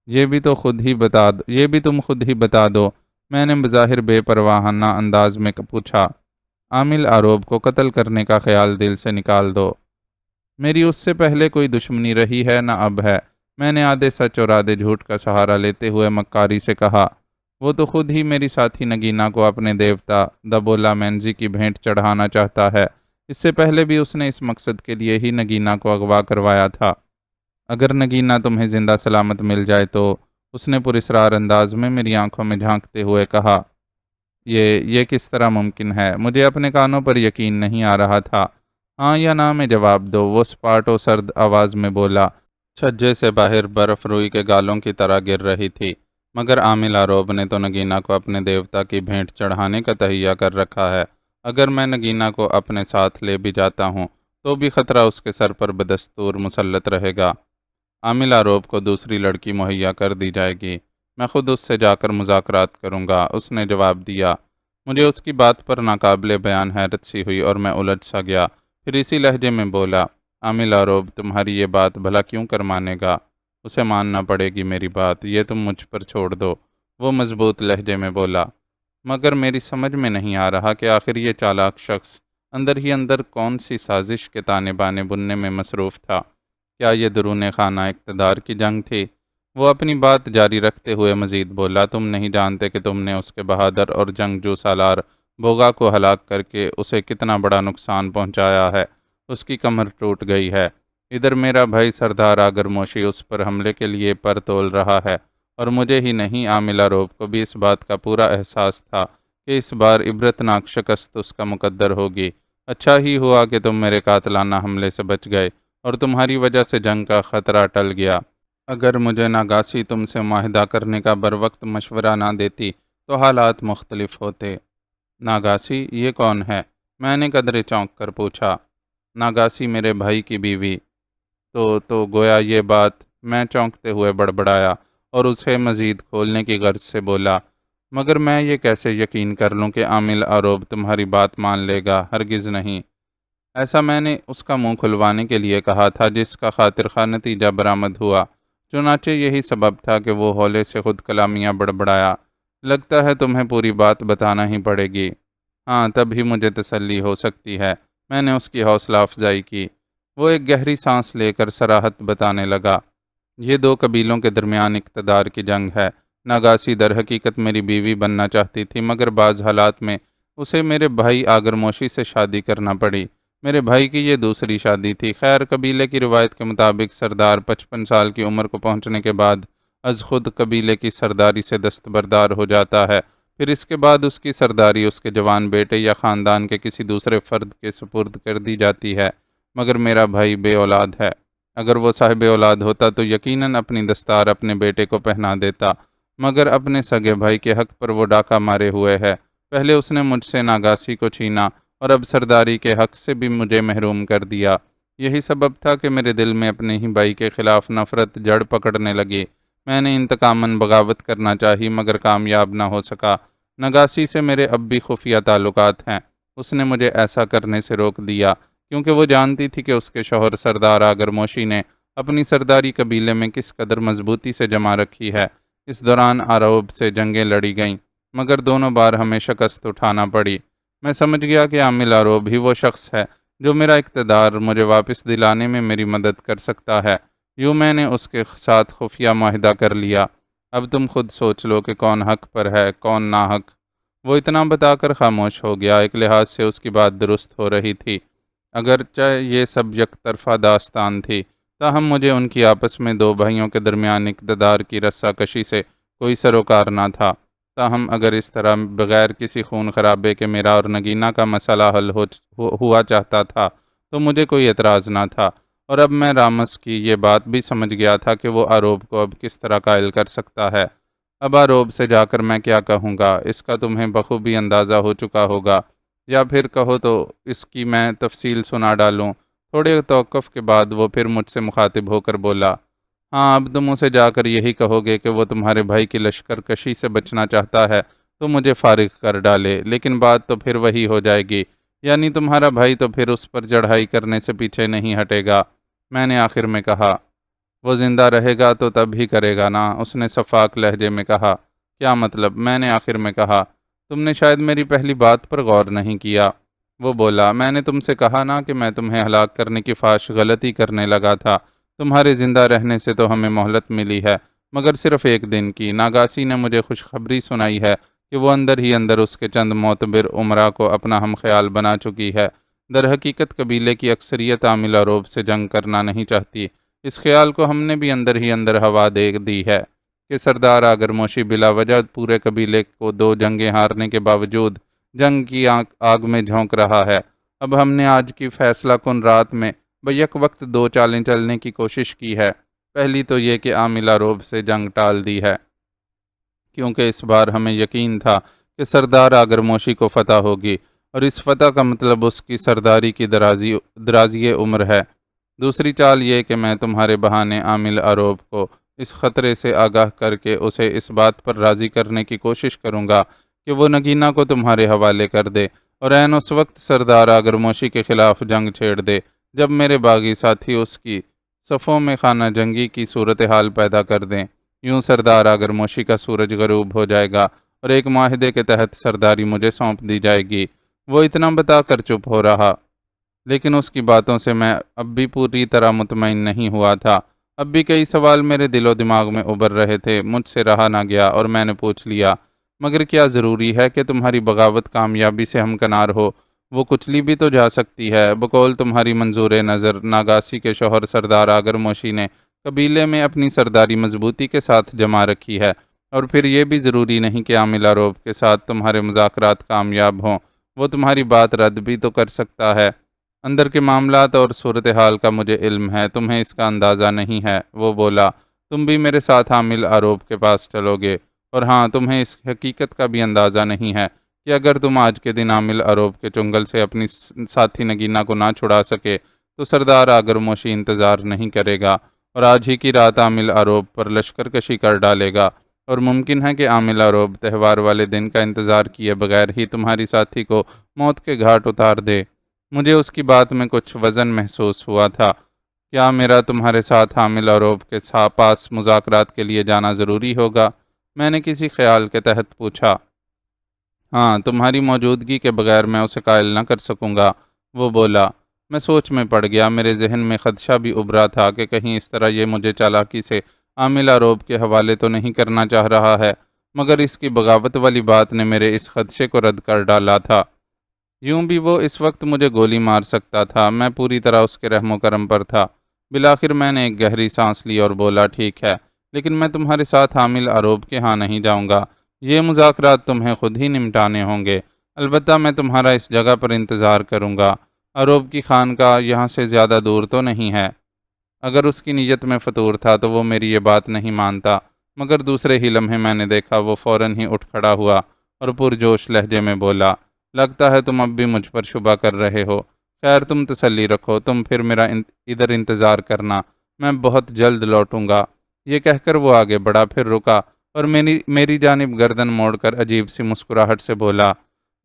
S1: یہ بھی تم خود ہی بتا دو، میں نے بظاہر بے پرواہانہ انداز میں پوچھا۔ عامل آروب کو قتل کرنے کا خیال دل سے نکال دو۔ میری اس سے پہلے کوئی دشمنی رہی ہے نہ اب ہے، میں نے آدھے سچ اور آدھے جھوٹ کا سہارا لیتے ہوئے مکاری سے کہا۔ وہ تو خود ہی میری ساتھی نگینا کو اپنے دیوتا دبولا مینزی کی بھینٹ چڑھانا چاہتا ہے۔ اس سے پہلے بھی اس نے اس مقصد کے لیے ہی نگینا کو اغوا کروایا تھا۔ اگر نگینا تمہیں زندہ سلامت مل جائے تو، اس نے پراسرار انداز میں میری آنکھوں میں جھانکتے ہوئے کہا۔ یہ کس طرح ممکن ہے؟ مجھے اپنے کانوں پر یقین نہیں آ رہا تھا۔ ہاں یا نہ میں جواب دو، وہ سپاٹ و سرد آواز میں بولا۔ چھجے سے باہر برف روئی کے گالوں کی طرح گر رہی تھی، مگر عامل آروب نے تو نگینا کو اپنے دیوتا کی بھینٹ چڑھانے کا تہیہ کر رکھا ہے۔ اگر میں نگینا کو اپنے ساتھ لے بھی جاتا ہوں تو بھی خطرہ اس کے سر پر بدستور مسلط رہے گا۔ عامل آروب کو دوسری لڑکی مہیا کر دی جائے گی، میں خود اس سے جا کر مذاکرات کروں گا، اس نے جواب دیا۔ مجھے اس کی بات پر ناقابل بیان حیرت سی ہوئی اور میں الجھ سا گیا۔ پھر اسی لہجے میں بولا، عامل آروب تمہاری یہ بات بھلا کیوں کر مانے گا؟ اسے ماننا پڑے گی میری بات، یہ تم مجھ پر چھوڑ دو، وہ مضبوط لہجے میں بولا۔ مگر میری سمجھ میں نہیں آ رہا کہ آخر یہ چالاک شخص اندر ہی اندر کون سی سازش کے تانے بانے بننے میں مصروف تھا۔ کیا یہ درون خانہ اقتدار کی جنگ تھی؟ وہ اپنی بات جاری رکھتے ہوئے مزید بولا، تم نہیں جانتے کہ تم نے اس کے بہادر اور جنگجو سالار بوگا کو ہلاک کر کے اسے کتنا بڑا نقصان پہنچایا ہے۔ اس کی کمر ٹوٹ گئی ہے۔ ادھر میرا بھائی سردار آگر موشی اس پر حملے کے لیے پر تول رہا ہے، اور مجھے ہی نہیں عامل آروب کو بھی اس بات کا پورا احساس تھا کہ اس بار عبرتناک شکست اس کا مقدر ہوگی۔ اچھا ہی ہوا کہ تم میرے قاتلانہ حملے سے بچ گئے اور تمہاری وجہ سے جنگ کا خطرہ ٹل گیا۔ اگر مجھے ناگاسی تم سے معاہدہ کرنے کا بروقت مشورہ نہ دیتی تو حالات مختلف ہوتے۔ ناگاسی؟ یہ کون ہے؟ میں نے قدرے چونک کر پوچھا۔ ناگاسی میرے بھائی کی بیوی۔ تو گویا یہ بات، میں چونکتے ہوئے بڑبڑایا اور اسے مزید کھولنے کی غرض سے بولا، مگر میں یہ کیسے یقین کر لوں کہ عامل آروب تمہاری بات مان لے گا؟ ہرگز نہیں۔ ایسا میں نے اس کا منہ کھلوانے کے لیے کہا تھا جس کا خاطر خواہ نتیجہ برآمد ہوا۔ چنانچہ یہی سبب تھا کہ وہ ہولے سے خود کلامیاں بڑبڑایا۔ لگتا ہے تمہیں پوری بات بتانا ہی پڑے گی۔ ہاں، تب ہی مجھے تسلی ہو سکتی ہے، میں نے اس کی حوصلہ افزائی کی۔ وہ ایک گہری سانس لے کر صراحت بتانے لگا۔ یہ دو قبیلوں کے درمیان اقتدار کی جنگ ہے۔ ناگاسی در حقیقت میری بیوی بننا چاہتی تھی، مگر بعض حالات میں اسے میرے بھائی آگر موشی سے شادی کرنا پڑی۔ میرے بھائی کی یہ دوسری شادی تھی۔ خیر، قبیلے کی روایت کے مطابق سردار 55 سال کی عمر کو پہنچنے کے بعد از خود قبیلے کی سرداری سے دستبردار ہو جاتا ہے۔ پھر اس کے بعد اس کی سرداری اس کے جوان بیٹے یا خاندان کے کسی دوسرے فرد کے سپرد کر دی جاتی ہے۔ مگر میرا بھائی بے اولاد ہے۔ اگر وہ صاحب اولاد ہوتا تو یقیناً اپنی دستار اپنے بیٹے کو پہنا دیتا، مگر اپنے سگے بھائی کے حق پر وہ ڈاکہ مارے ہوئے ہے۔ پہلے اس نے مجھ سے ناگاسی کو چھینا اور اب سرداری کے حق سے بھی مجھے محروم کر دیا۔ یہی سبب تھا کہ میرے دل میں اپنے ہی بھائی کے خلاف نفرت جڑ پکڑنے لگی۔ میں نے انتقاماً بغاوت کرنا چاہی مگر کامیاب نہ ہو سکا۔ ناگاسی سے میرے اب بھی خفیہ تعلقات ہیں۔ اس نے مجھے ایسا کرنے سے روک دیا کیونکہ وہ جانتی تھی کہ اس کے شوہر سردار آگر موشی نے اپنی سرداری قبیلے میں کس قدر مضبوطی سے جمع رکھی ہے۔ اس دوران آروب سے جنگیں لڑی گئیں، مگر دونوں بار ہمیں شکست اٹھانا پڑی۔ میں سمجھ گیا کہ عامل آروب ہی وہ شخص ہے جو میرا اقتدار مجھے واپس دلانے میں میری مدد کر سکتا ہے۔ یوں میں نے اس کے ساتھ خفیہ معاہدہ کر لیا۔ اب تم خود سوچ لو کہ کون حق پر ہے، کون ناحق۔ وہ اتنا بتا کر خاموش ہو گیا۔ ایک لحاظ سے اس کی بات درست ہو رہی تھی، اگرچہ یہ سب یک طرفہ داستان تھی، تاہم مجھے ان کی آپس میں دو بھائیوں کے درمیان اقتدار کی رسہ کشی سے کوئی سروکار نہ تھا۔ تاہم اگر اس طرح بغیر کسی خون خرابے کے میرا اور نگینا کا مسئلہ حل ہوا چاہتا تھا تو مجھے کوئی اعتراض نہ تھا، اور اب میں رامس کی یہ بات بھی سمجھ گیا تھا کہ وہ آروب کو اب کس طرح قائل کر سکتا ہے۔ اب آروب سے جا کر میں کیا کہوں گا، اس کا تمہیں بخوبی اندازہ ہو چکا ہوگا، یا پھر کہو تو اس کی میں تفصیل سنا ڈالوں۔ تھوڑے توقف کے بعد وہ پھر مجھ سے مخاطب ہو کر بولا، ہاں، اب تم اسے جا کر یہی کہو گے کہ وہ تمہارے بھائی کی لشکر کشی سے بچنا چاہتا ہے تو مجھے فارغ کر ڈالے، لیکن بات تو پھر وہی ہو جائے گی، یعنی تمہارا بھائی تو پھر اس پر چڑھائی کرنے سے پیچھے نہیں ہٹے گا۔ میں نے آخر میں کہا، وہ زندہ رہے گا تو تب ہی کرے گا نا؟ اس نے شفاق لہجے میں کہا۔ کیا مطلب؟ میں نے آخر میں کہا۔ تم نے شاید میری پہلی بات پر غور نہیں کیا۔ وہ بولا، میں نے تم سے کہا نا کہ میں تمہیں ہلاک کرنے کی فحش غلطی کرنے لگا تھا۔ تمہارے زندہ رہنے سے تو ہمیں مہلت ملی ہے، مگر صرف ایک دن کی۔ ناگاسی نے مجھے خوشخبری سنائی ہے کہ وہ اندر ہی اندر اس کے چند معتبر امراء کو اپنا ہم خیال بنا چکی ہے۔ در حقیقت قبیلے کی اکثریت عامل عروب سے جنگ کرنا نہیں چاہتی۔ اس خیال کو ہم نے بھی اندر ہی اندر ہوا دے دی ہے کہ سردار آگرموشی بلا وجہ پورے قبیلے کو 2 جنگیں ہارنے کے باوجود جنگ کی آگ میں جھونک رہا ہے۔ اب ہم نے آج کی فیصلہ کن رات میں بیک وقت 2 چالیں چلنے کی کوشش کی ہے۔ پہلی تو یہ کہ عامل عروب سے جنگ ٹال دی ہے، کیونکہ اس بار ہمیں یقین تھا کہ سردار آگرموشی کو فتح ہوگی، اور اس فتح کا مطلب اس کی سرداری کی درازی عمر ہے۔ دوسری چال یہ کہ میں تمہارے بہانے عامل عروب کو اس خطرے سے آگاہ کر کے اسے اس بات پر راضی کرنے کی کوشش کروں گا کہ وہ نگینہ کو تمہارے حوالے کر دے، اور عین اس وقت سردار آگرموشی کے خلاف جنگ چھیڑ دے جب میرے باغی ساتھی اس کی صفوں میں خانہ جنگی کی صورتحال پیدا کر دیں۔ یوں سردار آگرموشی کا سورج غروب ہو جائے گا اور ایک معاہدے کے تحت سرداری مجھے سونپ دی جائے گی۔ وہ اتنا بتا کر چپ ہو رہا، لیکن اس کی باتوں سے میں اب بھی پوری طرح مطمئن نہیں ہوا تھا۔ اب بھی کئی سوال میرے دل و دماغ میں ابھر رہے تھے۔ مجھ سے رہا نہ گیا اور میں نے پوچھ لیا، مگر کیا ضروری ہے کہ تمہاری بغاوت کامیابی سے ہمکنار ہو؟ وہ کچلی بھی تو جا سکتی ہے۔ بقول تمہاری منظور نظر ناگاسی کے شوہر سردار آگرموشی نے قبیلے میں اپنی سرداری مضبوطی کے ساتھ جما رکھی ہے، اور پھر یہ بھی ضروری نہیں کہ عامل عروب کے ساتھ تمہارے مذاکرات کامیاب ہوں۔ وہ تمہاری بات رد بھی تو کر سکتا ہے۔ اندر کے معاملات اور صورتحال کا مجھے علم ہے، تمہیں اس کا اندازہ نہیں ہے۔ وہ بولا، تم بھی میرے ساتھ عامل عروب کے پاس چلو گے، اور ہاں، تمہیں اس حقیقت کا بھی اندازہ نہیں ہے کہ اگر تم آج کے دن عامل عروب کے چنگل سے اپنی ساتھی نگینہ کو نہ چھڑا سکے تو سردار آگرموشی انتظار نہیں کرے گا، اور آج ہی کی رات عامل عروب پر لشکر کشی کر ڈالے گا، اور ممکن ہے کہ عامل عروب تہوار والے دن کا انتظار کیے بغیر ہی تمہاری ساتھی کو موت کے گھاٹ اتار دے۔ مجھے اس کی بات میں کچھ وزن محسوس ہوا تھا۔ کیا میرا تمہارے ساتھ عامل عروب کے پاس مذاکرات کے لیے جانا ضروری ہوگا؟ میں نے کسی خیال کے تحت پوچھا۔ ہاں، تمہاری موجودگی کے بغیر میں اسے قائل نہ کر سکوں گا۔ وہ بولا۔ میں سوچ میں پڑ گیا۔ میرے ذہن میں خدشہ بھی ابھرا تھا کہ کہیں اس طرح یہ مجھے چالاکی سے عامل عروب کے حوالے تو نہیں کرنا چاہ رہا ہے، مگر اس کی بغاوت والی بات نے میرے اس خدشے کو رد کر ڈالا تھا۔ یوں بھی وہ اس وقت مجھے گولی مار سکتا تھا۔ میں پوری طرح اس کے رحم و کرم پر تھا۔ بالآخر میں نے ایک گہری سانس لی اور بولا، ٹھیک ہے، لیکن میں تمہارے ساتھ عامل عروب کے ہاں نہیں جاؤں گا۔ یہ مذاکرات تمہیں خود ہی نمٹانے ہوں گے۔ البتہ میں تمہارا اس جگہ پر انتظار کروں گا۔ عروب کی خانقاہ یہاں سے زیادہ دور تو نہیں ہے۔ اگر اس کی نیت میں فطور تھا تو وہ میری یہ بات نہیں مانتا، مگر دوسرے ہی لمحے میں نے دیکھا وہ فوراً ہی اٹھ کھڑا ہوا اور پرجوش لہجے میں بولا، لگتا ہے تم اب بھی مجھ پر شبہ کر رہے ہو۔ خیر، تم تسلی رکھو، تم پھر میرا ادھر انتظار کرنا، میں بہت جلد لوٹوں گا۔ یہ کہہ کر وہ آگے بڑھا، پھر رکا اور میری جانب گردن موڑ کر عجیب سی مسکراہٹ سے بولا،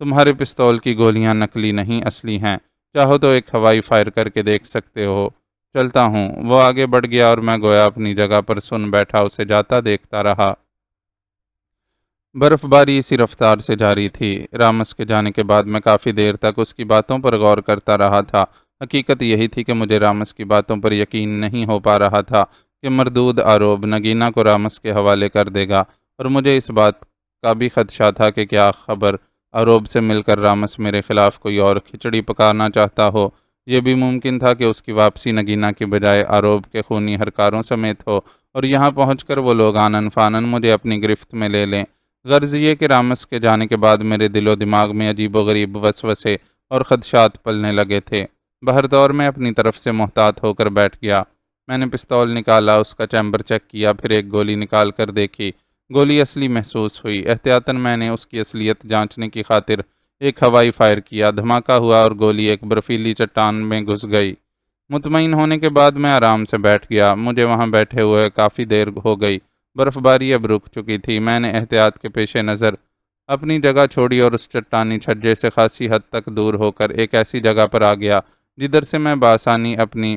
S1: تمہارے پستول کی گولیاں نقلی نہیں، اصلی ہیں، چاہو تو ایک ہوائی فائر کر کے دیکھ سکتے ہو۔ چلتا ہوں۔ وہ آگے بڑھ گیا اور میں گویا اپنی جگہ پر سن بیٹھا اسے جاتا دیکھتا رہا۔ برف باری اسی رفتار سے جاری تھی۔ رامس کے جانے کے بعد میں کافی دیر تک اس کی باتوں پر غور کرتا رہا تھا۔ حقیقت یہی تھی کہ مجھے رامس کی باتوں پر یقین نہیں ہو پا رہا تھا کہ مردود عروب نگینہ کو رامس کے حوالے کر دے گا، اور مجھے اس بات کا بھی خدشہ تھا کہ کیا خبر عروب سے مل کر رامس میرے خلاف کوئی اور کھچڑی پکانا چاہتا ہو۔ یہ بھی ممکن تھا کہ اس کی واپسی نگینہ کی بجائے عروب کے خونی ہرکاروں سمیت ہو، اور یہاں پہنچ کر وہ لوگ آنن فانن مجھے اپنی گرفت میں لے لیں۔ غرض یہ کہ رامس کے جانے کے بعد میرے دل و دماغ میں عجیب و غریب وسوسے اور خدشات پلنے لگے تھے۔ بہرطور میں اپنی طرف سے محتاط ہو کر بیٹھ گیا۔ میں نے پستول نکالا، اس کا چیمبر چیک کیا، پھر ایک گولی نکال کر دیکھی۔ گولی اصلی محسوس ہوئی۔ احتیاطاً میں نے اس کی اصلیت جانچنے کی خاطر ایک ہوائی فائر کیا۔ دھماکہ ہوا اور گولی ایک برفیلی چٹان میں گھس گئی۔ مطمئن ہونے کے بعد میں آرام سے بیٹھ گیا۔ مجھے وہاں بیٹھے ہوئے کافی دیر ہو گئی۔ برف باری اب رک چکی تھی۔ میں نے احتیاط کے پیش نظر اپنی جگہ چھوڑی اور اس چٹانی چھجے سے خاصی حد تک دور ہو کر ایک ایسی جگہ پر آ گیا جدھر سے میں بآسانی اپنی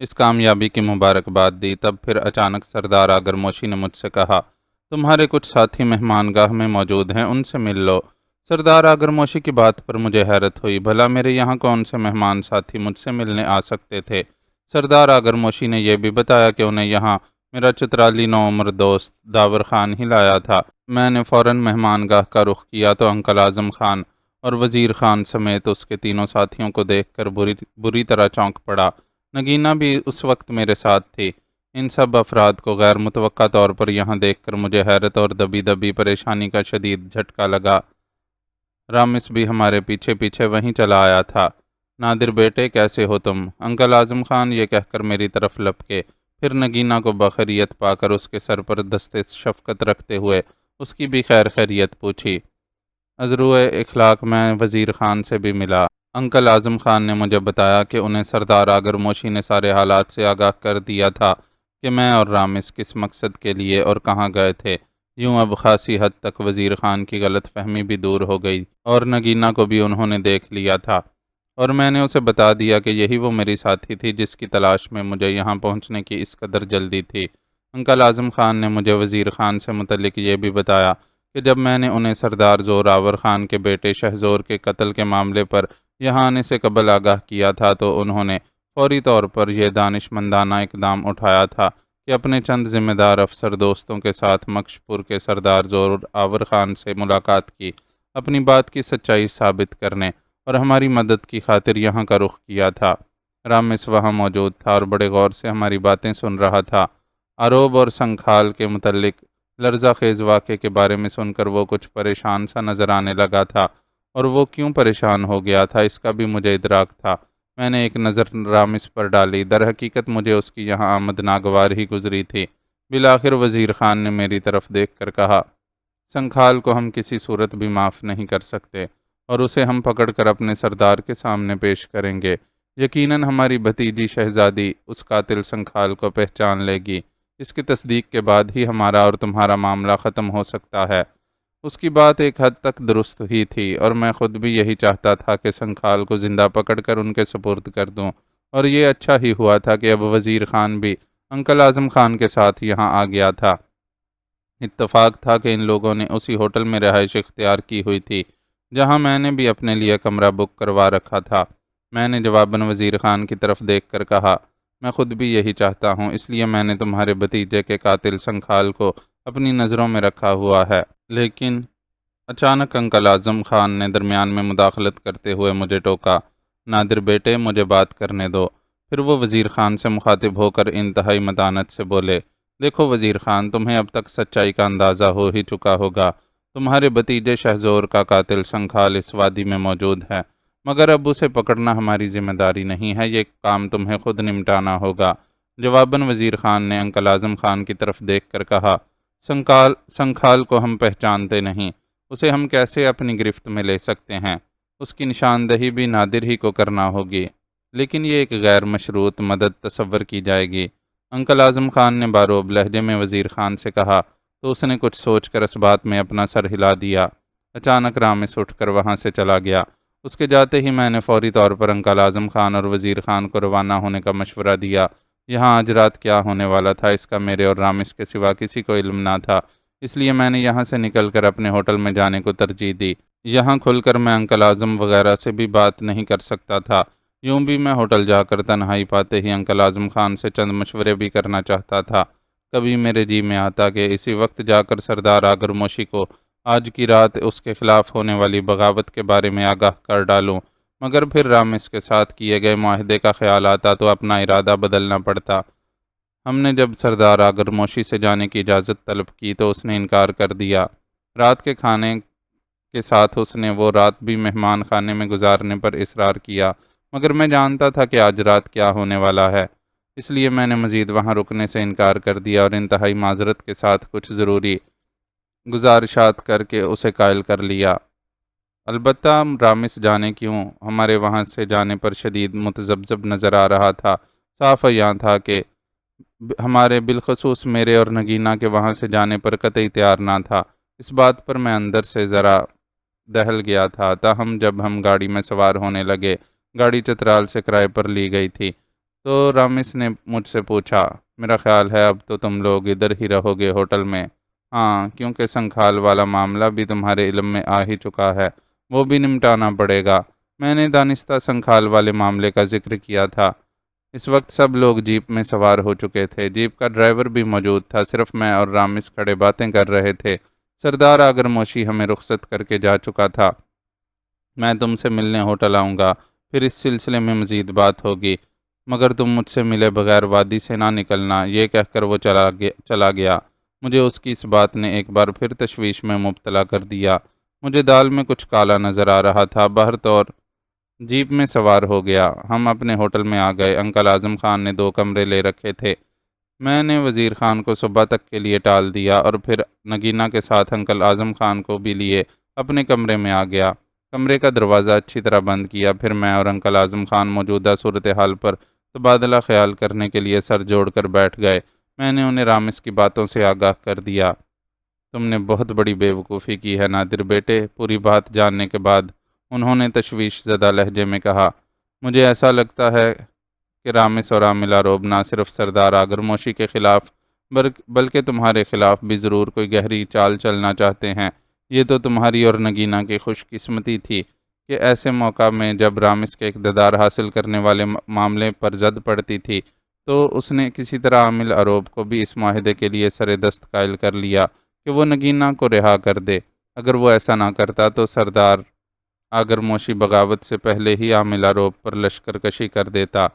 S1: اس کامیابی کی مبارکباد دی۔ تب پھر اچانک سردار آگرموشی نے مجھ سے کہا، تمہارے کچھ ساتھی مہمان گاہ میں موجود ہیں، ان سے مل لو۔ سردار آگرموشی کی بات پر مجھے حیرت ہوئی، بھلا میرے یہاں کون سے مہمان ساتھی مجھ سے ملنے آ سکتے تھے؟ سردار آگرموشی نے یہ بھی بتایا کہ انہیں یہاں میرا چترالی نوعمر دوست داور خان ہی لایا تھا۔ میں نے فوراً مہمان گاہ کا رخ کیا تو انکل اعظم خان اور وزیر خان سمیت اس کے تینوں ساتھیوں کو دیکھ کر بری طرح چونک پڑا۔ نگینہ بھی اس وقت میرے ساتھ تھی۔ ان سب افراد کو غیر متوقع طور پر یہاں دیکھ کر مجھے حیرت اور دبی دبی پریشانی کا شدید جھٹکا لگا۔ رامس بھی ہمارے پیچھے پیچھے وہیں چلا آیا تھا۔ نادر بیٹے، کیسے ہو تم؟ انکل اعظم خان یہ کہہ کر میری طرف لپکے، پھر نگینہ کو بخیریت پا کر اس کے سر پر دستے شفقت رکھتے ہوئے اس کی بھی خیر خیریت پوچھی۔ ازروئے اخلاق میں وزیر خان سے بھی ملا۔ انکل اعظم خان نے مجھے بتایا کہ انہیں سردار آگرموشی نے سارے حالات سے آگاہ کر دیا تھا کہ میں اور رامس کس مقصد کے لیے اور کہاں گئے تھے۔ یوں اب خاصی حد تک وزیر خان کی غلط فہمی بھی دور ہو گئی اور نگینہ کو بھی انہوں نے دیکھ لیا تھا، اور میں نے اسے بتا دیا کہ یہی وہ میری ساتھی تھی جس کی تلاش میں مجھے یہاں پہنچنے کی اس قدر جلدی تھی۔ انکل اعظم خان نے مجھے وزیر خان سے متعلق یہ بھی بتایا کہ جب میں نے انہیں سردار زوراور خان کے بیٹے شہزور کے قتل کے معاملے پر یہاں آنے سے قبل آگاہ کیا تھا تو انہوں نے فوری طور پر یہ دانشمندانہ اقدام اٹھایا تھا کہ اپنے چند ذمہ دار افسر دوستوں کے ساتھ مکشپور کے سردار زوراور خان سے ملاقات کی، اپنی بات کی سچائی ثابت کرنے اور ہماری مدد کی خاطر یہاں کا رخ کیا تھا۔ رامس وہاں موجود تھا اور بڑے غور سے ہماری باتیں سن رہا تھا۔ آروب اور سنکھال کے متعلق لرزہ خیز واقعے کے بارے میں سن کر وہ کچھ پریشان سا نظر آنے لگا تھا، اور وہ کیوں پریشان ہو گیا تھا اس کا بھی مجھے ادراک تھا۔ میں نے ایک نظر رامس پر ڈالی، در حقیقت مجھے اس کی یہاں آمد ناگوار ہی گزری تھی۔ بالآخر وزیر خان نے میری طرف دیکھ کر کہا، سنکھال کو ہم کسی صورت بھی معاف نہیں کر سکتے اور اسے ہم پکڑ کر اپنے سردار کے سامنے پیش کریں گے۔ یقیناً ہماری بھتیجی شہزادی اس قاتل سنکھال کو پہچان لے گی۔ اس کی تصدیق کے بعد ہی ہمارا اور تمہارا معاملہ ختم ہو سکتا ہے۔ اس کی بات ایک حد تک درست ہی تھی، اور میں خود بھی یہی چاہتا تھا کہ سنکھال کو زندہ پکڑ کر ان کے سپرد کر دوں، اور یہ اچھا ہی ہوا تھا کہ اب وزیر خان بھی انکل اعظم خان کے ساتھ یہاں آ گیا تھا۔ اتفاق تھا کہ ان لوگوں نے اسی ہوٹل میں رہائش اختیار کی ہوئی تھی جہاں میں نے بھی اپنے لیے کمرہ بک کروا رکھا تھا۔ میں نے جواباً وزیر خان کی طرف دیکھ کر کہا، میں خود بھی یہی چاہتا ہوں، اس لیے میں نے تمہارے بھتیجے کے قاتل سنکھال کو اپنی نظروں میں رکھا ہوا ہے۔ لیکن اچانک انکل اعظم خان نے درمیان میں مداخلت کرتے ہوئے مجھے ٹوکا، نادر بیٹے، مجھے بات کرنے دو۔ پھر وہ وزیر خان سے مخاطب ہو کر انتہائی متانت سے بولے، دیکھو وزیر خان، تمہیں اب تک سچائی کا اندازہ ہو ہی چکا ہوگا۔ تمہارے بھتیجے شہزور کا قاتل سنکھال اس وادی میں موجود ہے، مگر اب اسے پکڑنا ہماری ذمہ داری نہیں ہے، یہ کام تمہیں خود نمٹانا ہوگا۔ جواباً وزیر خان نے انکل اعظم خان کی طرف دیکھ کر کہا، سنکھال کو ہم پہچانتے نہیں، اسے ہم کیسے اپنی گرفت میں لے سکتے ہیں؟ اس کی نشاندہی بھی نادر ہی کو کرنا ہوگی، لیکن یہ ایک غیر مشروط مدد تصور کی جائے گی۔ انکل اعظم خان نے باروب لہجے میں وزیر خان سے کہا تو اس نے کچھ سوچ کر اس بات میں اپنا سر ہلا دیا۔ اچانک رامس اٹھ کر وہاں سے چلا گیا۔ اس کے جاتے ہی میں نے فوری طور پر انکل اعظم خان اور وزیر خان کو روانہ ہونے کا مشورہ دیا۔ یہاں آج رات کیا ہونے والا تھا اس کا میرے اور رامس کے سوا کسی کو علم نہ تھا، اس لیے میں نے یہاں سے نکل کر اپنے ہوٹل میں جانے کو ترجیح دی۔ یہاں کھل کر میں انکل اعظم وغیرہ سے بھی بات نہیں کر سکتا تھا، یوں بھی میں ہوٹل جا کر تنہائی پاتے ہی انکل اعظم خان سے چند مشورے بھی کرنا چاہتا تھا۔ کبھی میرے جی میں آتا کہ اسی وقت جا کر سردار آگرموشی کو آج کی رات اس کے خلاف ہونے والی بغاوت کے بارے میں آگاہ کر ڈالوں، مگر پھر رامس کے ساتھ کیے گئے معاہدے کا خیال آتا تو اپنا ارادہ بدلنا پڑتا۔ ہم نے جب سردار آگرموشی سے جانے کی اجازت طلب کی تو اس نے انکار کر دیا۔ رات کے کھانے کے ساتھ اس نے وہ رات بھی مہمان خانے میں گزارنے پر اصرار کیا، مگر میں جانتا تھا کہ آج رات کیا ہونے والا ہے، اس لیے میں نے مزید وہاں رکنے سے انکار کر دیا اور انتہائی معذرت کے ساتھ کچھ ضروری گزارشات کر کے اسے قائل کر لیا۔ البتہ رامس جانے کیوں ہمارے وہاں سے جانے پر شدید متذبذب نظر آ رہا تھا۔ صاف عیاں تھا کہ ہمارے بالخصوص میرے اور نگینہ کے وہاں سے جانے پر قطعی تیار نہ تھا۔ اس بات پر میں اندر سے ذرا دہل گیا تھا، تاہم جب ہم گاڑی میں سوار ہونے لگے، گاڑی چترال سے کرائے پر لی گئی تھی، تو رامس نے مجھ سے پوچھا، میرا خیال ہے اب تو تم لوگ ادھر ہی رہو گے ہوٹل میں؟ ہاں، کیونکہ سنکھال والا معاملہ بھی تمہارے علم میں آ ہی چکا ہے، وہ بھی نمٹانا پڑے گا۔ میں نے دانستہ سنکھال والے معاملے کا ذکر کیا تھا۔ اس وقت سب لوگ جیپ میں سوار ہو چکے تھے، جیپ کا ڈرائیور بھی موجود تھا، صرف میں اور رامس کھڑے باتیں کر رہے تھے۔ سردار آگر موشی ہمیں رخصت کر کے جا چکا تھا۔ میں تم سے ملنے ہوٹل آؤں گا، پھر اس سلسلے میں مزید بات ہوگی، مگر تم مجھ سے ملے بغیر وادی سے نہ نکلنا، یہ کہہ کر وہ چلا گیا۔ مجھے اس کی اس بات نے ایک بار پھر تشویش میں مبتلا کر دیا۔ مجھے دال میں کچھ کالا نظر آ رہا تھا۔ بہرطور جیپ میں سوار ہو گیا۔ ہم اپنے ہوٹل میں آ گئے۔ انکل اعظم خان نے 2 کمرے لے رکھے تھے۔ میں نے وزیر خان کو صبح تک کے لیے ٹال دیا اور پھر نگینہ کے ساتھ انکل اعظم خان کو بھی لیے اپنے کمرے میں آ گیا۔ کمرے کا دروازہ اچھی طرح بند کیا، پھر میں اور انکل اعظم خان موجودہ صورتحال پر تبادلہ خیال کرنے کے لیے سر جوڑ کر بیٹھ گئے۔ میں نے انہیں رامس کی باتوں سے آگاہ کر دیا۔ تم نے بہت بڑی بے وقوفی کی ہے نادر بیٹے، پوری بات جاننے کے بعد انہوں نے تشویش زدہ لہجے میں کہا۔ مجھے ایسا لگتا ہے کہ رامس اور عامل آروب نہ صرف سردار آگر موشی کے خلاف بلکہ تمہارے خلاف بھی ضرور کوئی گہری چال چلنا چاہتے ہیں۔ یہ تو تمہاری اور نگینہ کی خوش قسمتی تھی کہ ایسے موقع میں جب رامس کے اقتدار حاصل کرنے والے معاملے پر زد پڑتی تھی تو اس نے کسی طرح عامل آروب کو بھی اس معاہدے کے لیے سر دست قائل کر لیا کہ وہ نگینہ کو رہا کر دے۔ اگر وہ ایسا نہ کرتا تو سردار آگر موشی بغاوت سے پہلے ہی عامل آروب پر لشکر کشی کر دیتا۔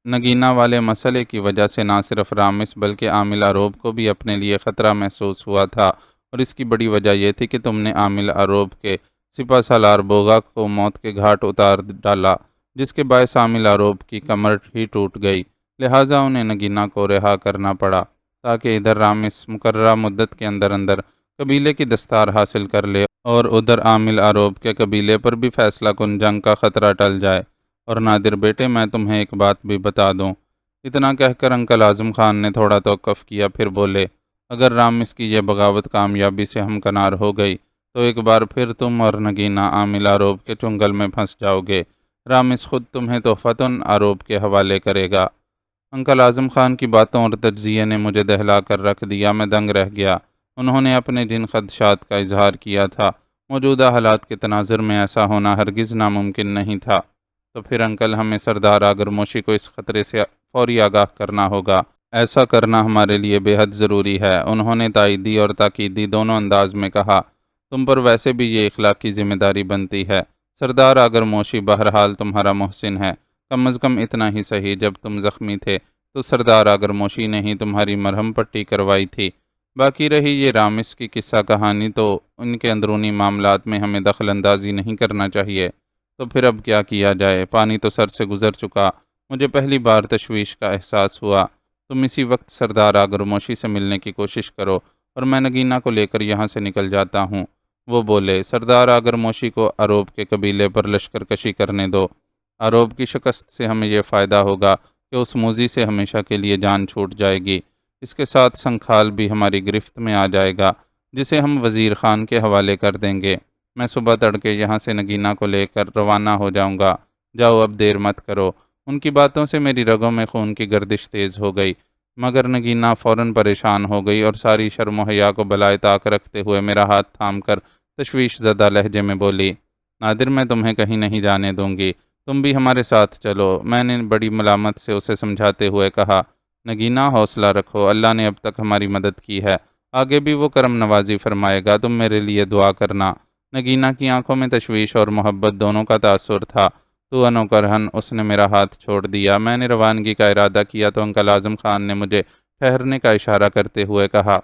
S1: نگینہ والے مسئلے کی وجہ سے نہ صرف رامس بلکہ عامل آروب کو بھی اپنے لیے خطرہ محسوس ہوا تھا، اور اس کی بڑی وجہ یہ تھی کہ تم نے عامل آروب کے سپہ سالار بوغا کو موت کے گھاٹ اتار ڈالا، جس کے باعث عامل آروب کی کمر ہی ٹوٹ گئی۔ لہٰذا انہیں نگینہ کو رہا کرنا پڑا تاکہ ادھر رامس مقررہ مدت کے اندر اندر قبیلے کی دستار حاصل کر لے اور ادھر عامل آروب کے قبیلے پر بھی فیصلہ کن جنگ کا خطرہ ٹل جائے۔ اور نادر بیٹے، میں تمہیں ایک بات بھی بتا دوں۔ اتنا کہہ کر انکل اعظم خان نے تھوڑا توقف کیا، پھر بولے، اگر رامس کی یہ بغاوت کامیابی سے ہمکنار ہو گئی تو ایک بار پھر تم اور نگینہ عامل آروب کے چنگل میں پھنس جاؤ گے۔ رامس خود تمہیں تحفتاً آروب کے حوالے کرے گا۔ انکل اعظم خان کی باتوں اور تجزیے نے مجھے دہلا کر رکھ دیا۔ میں دنگ رہ گیا۔ انہوں نے اپنے جن خدشات کا اظہار کیا تھا، موجودہ حالات کے تناظر میں ایسا ہونا ہرگز ناممکن نہیں تھا۔ تو پھر انکل، ہمیں سردار آگر موشی کو اس خطرے سے فوری آگاہ کرنا ہوگا۔ ایسا کرنا ہمارے لیے بے حد ضروری ہے۔ انہوں نے تائیدی اور تاکیدی دونوں انداز میں کہا۔ تم پر ویسے بھی یہ اخلاقی ذمہ داری بنتی ہے۔ سردار آگر موشی بہرحال تمہارا محسن ہے، کم از کم اتنا ہی صحیح، جب تم زخمی تھے تو سردار آگر موشی نے ہی تمہاری مرہم پٹی کروائی تھی۔ باقی رہی یہ رامس کی قصہ کہانی، تو ان کے اندرونی معاملات میں ہمیں دخل اندازی نہیں کرنا چاہیے۔ تو پھر اب کیا کیا جائے؟ پانی تو سر سے گزر چکا۔ مجھے پہلی بار تشویش کا احساس ہوا۔ تم اسی وقت سردار آگر موشی سے ملنے کی کوشش کرو اور میں نگینہ کو لے کر یہاں سے نکل جاتا ہوں۔ وہ بولے، سردار آگر موشی کو آروب کے قبیلے پر لشکر کشی کرنے دو۔ آروب کی شکست سے ہمیں یہ فائدہ ہوگا کہ اس موذی سے ہمیشہ کے لیے جان چھوٹ جائے گی۔ اس کے ساتھ سنکھال بھی ہماری گرفت میں آ جائے گا، جسے ہم وزیر خان کے حوالے کر دیں گے۔ میں صبح تڑکے یہاں سے نگینہ کو لے کر روانہ ہو جاؤں گا۔ جاؤ، اب دیر مت کرو۔ ان کی باتوں سے میری رگوں میں خون کی گردش تیز ہو گئی، مگر نگینہ فوراً پریشان ہو گئی اور ساری شرم و حیا کو بالائے طاق رکھتے ہوئے میرا ہاتھ تھام کر تشویش زدہ لہجے میں بولی، نادر، میں تمہیں کہیں نہیں جانے دوں گی، تم بھی ہمارے ساتھ چلو۔ میں نے بڑی ملامت سے اسے سمجھاتے ہوئے کہا، نگینہ، حوصلہ رکھو، اللہ نے اب تک ہماری مدد کی ہے، آگے بھی وہ کرم نوازی فرمائے گا، تم میرے لیے دعا کرنا۔ نگینہ کی آنکھوں میں تشویش اور محبت دونوں کا تاثر تھا۔ تو انوکرہن اس نے میرا ہاتھ چھوڑ دیا۔ میں نے روانگی کا ارادہ کیا تو انکل اعظم خان نے مجھے ٹھہرنے کا اشارہ کرتے ہوئے کہا،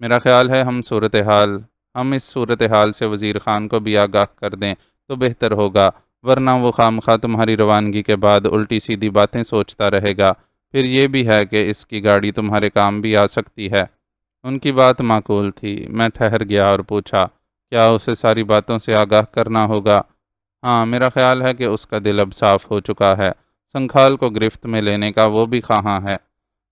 S1: میرا خیال ہے ہم اس صورتحال سے وزیر خان کو بھی آگاہ کر دیں تو بہتر ہوگا، ورنہ وہ خواہ تمہاری روانگی کے بعد الٹی سیدھی باتیں سوچتا رہے گا۔ پھر یہ بھی ہے کہ اس کی گاڑی تمہارے کام بھی آ سکتی ہے۔ ان کی بات معقول تھی۔ میں ٹھہر گیا اور پوچھا، کیا اسے ساری باتوں سے آگاہ کرنا ہوگا؟ ہاں، میرا خیال ہے کہ اس کا دل اب صاف ہو چکا ہے۔ سنکھال کو گرفت میں لینے کا وہ بھی خواہاں ہے۔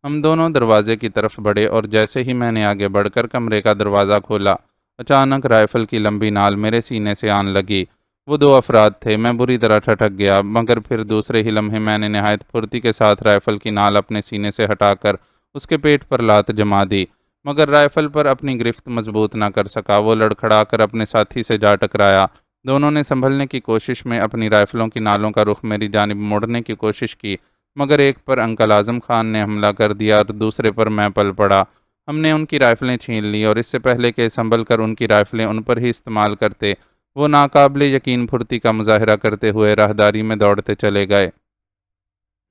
S1: ہم دونوں دروازے کی طرف بڑھے اور جیسے ہی میں نے آگے بڑھ کر کمرے کا دروازہ کھولا، اچانک رائفل کی لمبی نال میرے سینے سے آن لگی۔ وہ 2 افراد تھے۔ میں بری طرح ٹھٹک گیا، مگر پھر دوسرے ہی لمحے میں نے نہایت پھرتی کے ساتھ رائفل کی نال اپنے سینے سے ہٹا کر اس کے پیٹ پر لات جما دی، مگر رائفل پر اپنی گرفت مضبوط نہ کر سکا۔ وہ لڑکھڑا کر اپنے ساتھی سے جا ٹکرایا۔ دونوں نے سنبھلنے کی کوشش میں اپنی رائفلوں کی نالوں کا رخ میری جانب موڑنے کی کوشش کی، مگر ایک پر انکل اعظم خان نے حملہ کر دیا اور دوسرے پر میں پل پڑا۔ ہم نے ان کی رائفلیں چھین لی اور اس سے پہلے کہ سنبھل کر ان کی رائفلیں ان پر ہی استعمال کرتے، وہ ناقابل یقین پھرتی کا مظاہرہ کرتے ہوئے راہداری میں دوڑتے چلے گئے۔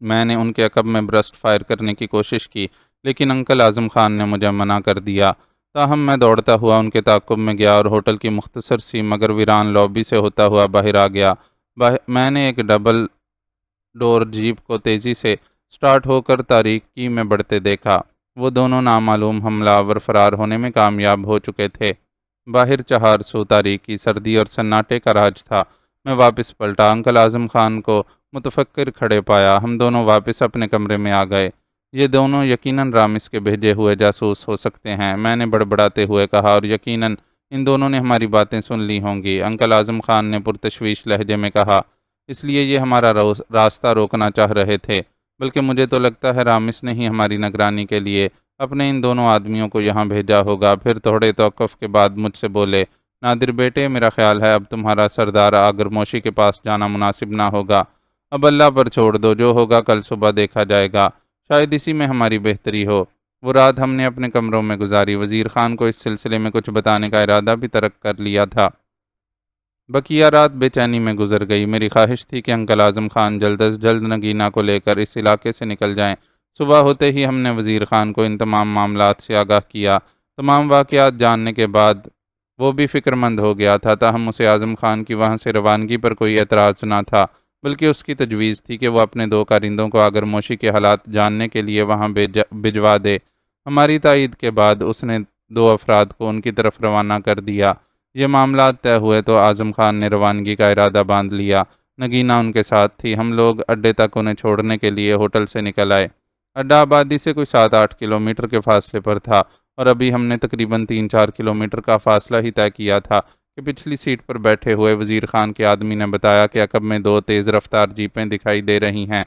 S1: میں نے ان کے عقب میں برسٹ فائر کرنے کی کوشش کی، لیکن انکل اعظم خان نے مجھے منع کر دیا۔ تاہم میں دوڑتا ہوا ان کے تعاقب میں گیا اور ہوٹل کی مختصر سی مگر ویران لابی سے ہوتا ہوا باہر آ گیا۔ میں نے ایک ڈبل ڈور جیپ کو تیزی سے سٹارٹ ہو کر تاریکی میں بڑھتے دیکھا۔ وہ دونوں نامعلوم حملہ آور فرار ہونے میں کامیاب ہو چکے تھے۔ باہر چہار سو تاریکی، سردی اور سناٹے کا راج تھا۔ میں واپس پلٹا، انکل اعظم خان کو متفکر کھڑے پایا۔ ہم دونوں واپس اپنے کمرے میں آ گئے۔ یہ دونوں یقیناً رامس کے بھیجے ہوئے جاسوس ہو سکتے ہیں، میں نے بڑبڑاتے ہوئے کہا، اور یقیناً ان دونوں نے ہماری باتیں سن لی ہوں گی۔ انکل اعظم خان نے پرتشویش لہجے میں کہا، اس لیے یہ ہمارا راستہ روکنا چاہ رہے تھے، بلکہ مجھے تو لگتا ہے رامس نے ہی ہماری نگرانی کے لیے اپنے ان دونوں آدمیوں کو یہاں بھیجا ہوگا۔ پھر تھوڑے توقف کے بعد مجھ سے بولے، نادر بیٹے، میرا خیال ہے اب تمہارا سردار آگرموشی کے پاس جانا مناسب نہ ہوگا۔ اب اللہ پر چھوڑ دو، جو ہوگا کل صبح دیکھا جائے گا، شاید اسی میں ہماری بہتری ہو۔ وہ رات ہم نے اپنے کمروں میں گزاری۔ وزیر خان کو اس سلسلے میں کچھ بتانے کا ارادہ بھی ترک کر لیا تھا۔ بقیہ رات بے چینی میں گزر گئی۔ میری خواہش تھی کہ انکل اعظم خان جلد از جلد نگینہ کو لے کر اس علاقے سے نکل جائیں۔ صبح ہوتے ہی ہم نے وزیر خان کو ان تمام معاملات سے آگاہ کیا۔ تمام واقعات جاننے کے بعد وہ بھی فکر مند ہو گیا تھا، تاہم اسے اعظم خان کی وہاں سے روانگی پر کوئی اعتراض نہ تھا، بلکہ اس کی تجویز تھی کہ وہ اپنے 2 کارندوں کو آگرموشی کے حالات جاننے کے لیے وہاں بھجوا دے۔ ہماری تائید کے بعد اس نے 2 افراد کو ان کی طرف روانہ کر دیا۔ یہ معاملات طے ہوئے تو اعظم خان نے روانگی کا ارادہ باندھ لیا۔ نگینہ ان کے ساتھ تھی۔ ہم لوگ اڈے تک انہیں چھوڑنے کے لیے ہوٹل سے نکل آئے۔ اڈا آبادی سے کوئی 7-8 کلومیٹر کے فاصلے پر تھا، اور ابھی ہم نے تقریباً 3-4 کلومیٹر کا فاصلہ ہی طے کیا تھا کہ پچھلی سیٹ پر بیٹھے ہوئے وزیر خان کے آدمی نے بتایا کہ عقب میں 2 تیز رفتار جیپیں دکھائی دے رہی ہیں۔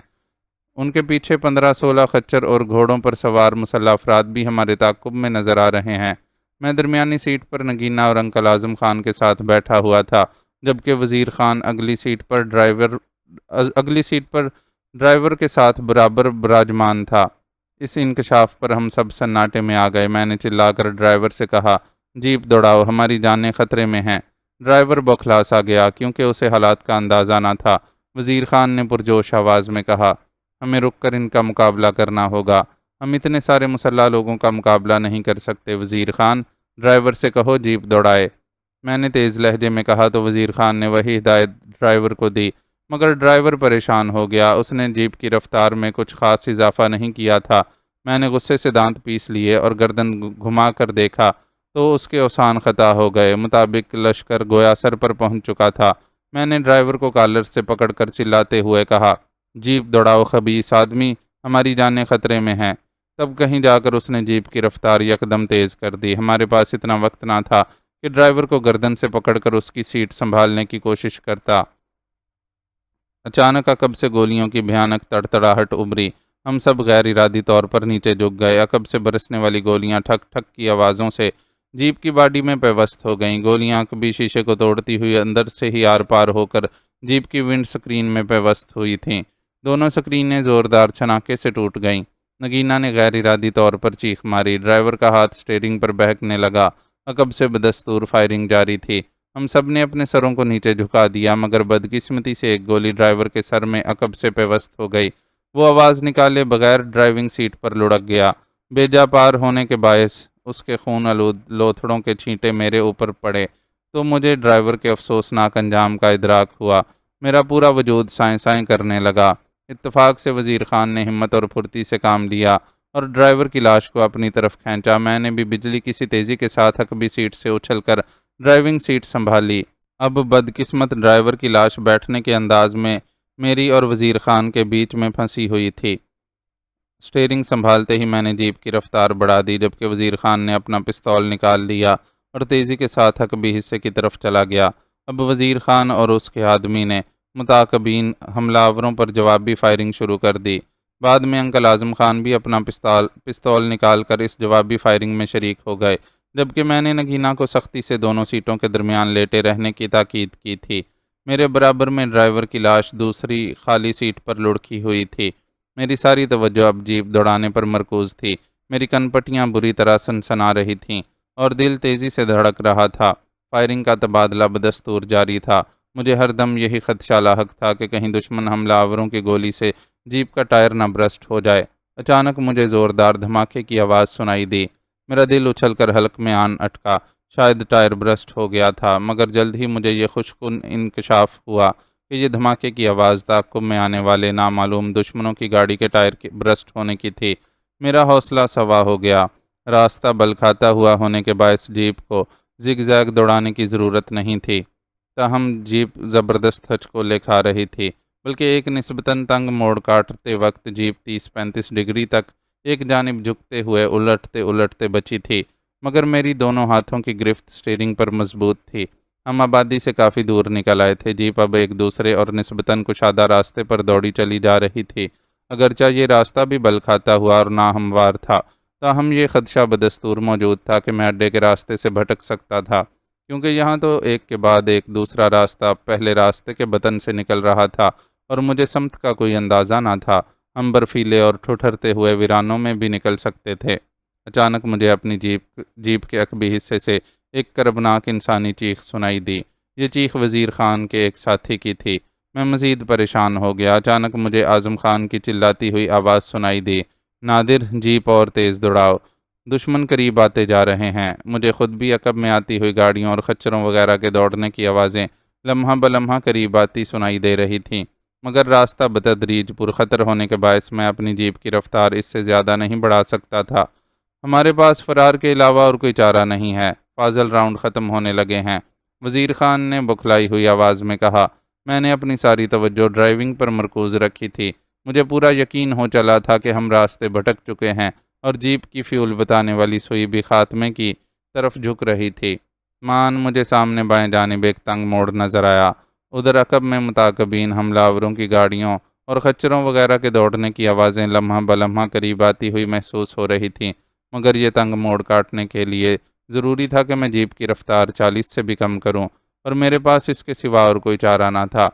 S1: ان کے پیچھے 15-16 خچر اور گھوڑوں پر سوار مسلح افراد بھی ہمارے تعاقب میں نظر آ رہے ہیں۔ میں درمیانی سیٹ پر نگینہ اور انکل اعظم خان کے ساتھ بیٹھا ہوا تھا، جبکہ وزیر خان اگلی سیٹ پر ڈرائیور کے ساتھ برابر براجمان تھا۔ اس انکشاف پر ہم سب سناٹے میں آ گئے۔ میں نے چلا کر ڈرائیور سے کہا، جیپ دوڑاؤ، ہماری جانیں خطرے میں ہیں۔ ڈرائیور بوکھلا سا گیا، کیونکہ اسے حالات کا اندازہ نہ تھا۔ وزیر خان نے پرجوش آواز میں کہا، ہمیں رک کر ان کا مقابلہ کرنا ہوگا، ہم اتنے سارے مسلح لوگوں کا مقابلہ نہیں کر سکتے۔ وزیر خان، ڈرائیور سے کہو جیپ دوڑائے۔ میں نے تیز لہجے میں کہا تو وزیر خان نے وہی ہدایت ڈرائیور کو دی، مگر ڈرائیور پریشان ہو گیا۔ اس نے جیپ کی رفتار میں کچھ خاص اضافہ نہیں کیا تھا۔ میں نے غصے سے دانت پیس لیے اور گردن گھما کر دیکھا تو اس کے اوسان خطا ہو گئے۔ مطابق لشکر گویا سر پر پہنچ چکا تھا۔ میں نے ڈرائیور کو کالر سے پکڑ کر چلاتے ہوئے کہا، جیپ دوڑاؤ خبیث آدمی، ہماری جانیں خطرے میں ہیں۔ تب کہیں جا کر اس نے جیپ کی رفتار یکدم تیز کر دی۔ ہمارے پاس اتنا وقت نہ تھا کہ ڈرائیور کو گردن سے پکڑ کر اس کی سیٹ سنبھالنے کی کوشش کرتا۔ اچانک عقب سے گولیوں کی بھیانک تڑتڑاہٹ ابھری۔ ہم سب غیر ارادی طور پر نیچے جھک گئے۔ عقب سے برسنے والی گولیاں ٹھک ٹھک کی آوازوں سے جیپ کی باڈی میں پیوست ہو گئیں۔ گولیاں کبھی شیشے کو توڑتی ہوئی اندر سے ہی آر پار ہو کر جیپ کی ونڈ سکرین میں پیوست ہوئی تھیں۔ دونوں سکرینیں زوردار چھناکے سے ٹوٹ گئیں۔ نگینہ نے غیر ارادی طور پر چیخ ماری۔ ڈرائیور کا ہاتھ سٹیئرنگ پر بہکنے لگا۔ عقب سے بدستور فائرنگ جاری تھی۔ ہم سب نے اپنے سروں کو نیچے جھکا دیا، مگر بدقسمتی سے ایک گولی ڈرائیور کے سر میں عقب سے پیوست ہو گئی۔ وہ آواز نکالے بغیر ڈرائیونگ سیٹ پر لڑک گیا۔ بیجا پار ہونے کے باعث اس کے خون آلود لوتھڑوں کے چھینٹے میرے اوپر پڑے تو مجھے ڈرائیور کے افسوسناک انجام کا ادراک ہوا۔ میرا پورا وجود سائیں سائیں کرنے لگا۔ اتفاق سے وزیر خان نے ہمت اور پھرتی سے کام لیا اور ڈرائیور کی لاش کو اپنی طرف کھینچا۔ میں نے بھی بجلی کی سی تیزی کے ساتھ عقبی سیٹ سے اچھل کر ڈرائیونگ سیٹ سنبھالی۔ اب بدقسمت ڈرائیور کی لاش بیٹھنے کے انداز میں میری اور وزیر خان کے بیچ میں پھنسی ہوئی تھی۔ سٹیئرنگ سنبھالتے ہی میں نے جیپ کی رفتار بڑھا دی، جبکہ وزیر خان نے اپنا پستول نکال لیا اور تیزی کے ساتھ عقبی حصے کی طرف چلا گیا۔ اب وزیر خان اور اس کے آدمی نے متعاقبین حملہ آوروں پر جوابی فائرنگ شروع کر دی۔ بعد میں انکل اعظم خان بھی اپنا پستول نکال کر اس جوابی فائرنگ میں شریک ہو گئے، جبکہ میں نے نگینہ کو سختی سے دونوں سیٹوں کے درمیان لیٹے رہنے کی تاکید کی تھی۔ میرے برابر میں ڈرائیور کی لاش دوسری خالی سیٹ پر لڑکی ہوئی تھی۔ میری ساری توجہ اب جیپ دوڑانے پر مرکوز تھی۔ میری کن پٹیاں بری طرح سنسنا رہی تھیں اور دل تیزی سے دھڑک رہا تھا۔ فائرنگ کا تبادلہ بدستور جاری تھا۔ مجھے ہر دم یہی خدشہ لاحق تھا کہ کہیں دشمن حملہ آوروں کی گولی سے جیپ کا ٹائر نہ برسٹ ہو جائے۔ اچانک مجھے زوردار دھماکے کی آواز سنائی دی۔ میرا دل اچھل کر حلق میں آن اٹکا۔ شاید ٹائر برسٹ ہو گیا تھا، مگر جلد ہی مجھے یہ خوشکن انکشاف ہوا کہ یہ دھماکے کی آواز تعاقب میں آنے والے نامعلوم دشمنوں کی گاڑی کے ٹائر کے برسٹ ہونے کی تھی۔ میرا حوصلہ سوا ہو گیا۔ راستہ بل کھاتا ہوا ہونے کے باعث جیپ کو زگ زیگ دوڑانے کی ضرورت نہیں تھی، تاہم جیپ زبردست ہچکولے کھا رہی تھی، بلکہ ایک نسبتاً تنگ موڑ کاٹتے وقت جیپ 30-35 ڈگری تک ایک جانب جھکتے ہوئے الٹتے الٹتے بچی تھی، مگر میری دونوں ہاتھوں کی گرفت سٹیئرنگ پر مضبوط تھی۔ ہم آبادی سے کافی دور نکل آئے تھے۔ جیپ اب ایک دوسرے اور نسبتاً کشادہ راستے پر دوڑی چلی جا رہی تھی۔ اگرچہ یہ راستہ بھی بل کھاتا ہوا اور ناہموار تھا، تاہم یہ خدشہ بدستور موجود تھا کہ میں اڈے کے راستے سے بھٹک سکتا تھا، کیونکہ یہاں تو ایک کے بعد ایک دوسرا راستہ پہلے راستے کے بطن سے نکل رہا تھا اور مجھے سمت کا کوئی اندازہ نہ تھا۔ ہم برفیلے اور ٹھٹھرتے ہوئے ویرانوں میں بھی نکل سکتے تھے۔ اچانک مجھے اپنی جیپ کے عقبی حصے سے ایک کربناک انسانی چیخ سنائی دی۔ یہ چیخ وزیر خان کے ایک ساتھی کی تھی۔ میں مزید پریشان ہو گیا۔ اچانک مجھے اعظم خان کی چلاتی ہوئی آواز سنائی دی، نادر جیپ اور تیز دوڑاؤ، دشمن قریب آتے جا رہے ہیں۔ مجھے خود بھی عقب میں آتی ہوئی گاڑیوں اور خچروں وغیرہ کے دوڑنے کی آوازیں لمحہ بلمحہ قریب آتی سنائی دے رہی تھیں، مگر راستہ بتدریج پرخطر ہونے کے باعث میں اپنی جیپ کی رفتار اس سے زیادہ نہیں بڑھا سکتا تھا۔ ہمارے پاس فرار کے علاوہ اور کوئی چارہ نہیں ہے، فاضل راؤنڈ ختم ہونے لگے ہیں، وزیر خان نے بکھلائی ہوئی آواز میں کہا۔ میں نے اپنی ساری توجہ ڈرائیونگ پر مرکوز رکھی تھی۔ مجھے پورا یقین ہو چلا تھا کہ ہم راستے بھٹک چکے ہیں اور جیپ کی فیول بتانے والی سوئی بھی خاتمے کی طرف جھک رہی تھی۔ مجھے سامنے بائیں جانب ایک تنگ موڑ نظر آیا۔ ادھر عقب میں متعاقبین حملہ آوروں کی گاڑیوں اور خچروں وغیرہ کے دوڑنے کی آوازیں لمحہ بلمحہ قریب آتی ہوئی محسوس ہو رہی تھیں، مگر یہ تنگ موڑ کاٹنے کے لیے ضروری تھا کہ میں جیپ کی رفتار 40 سے بھی کم کروں، اور میرے پاس اس کے سوا اور کوئی چارہ نہ تھا۔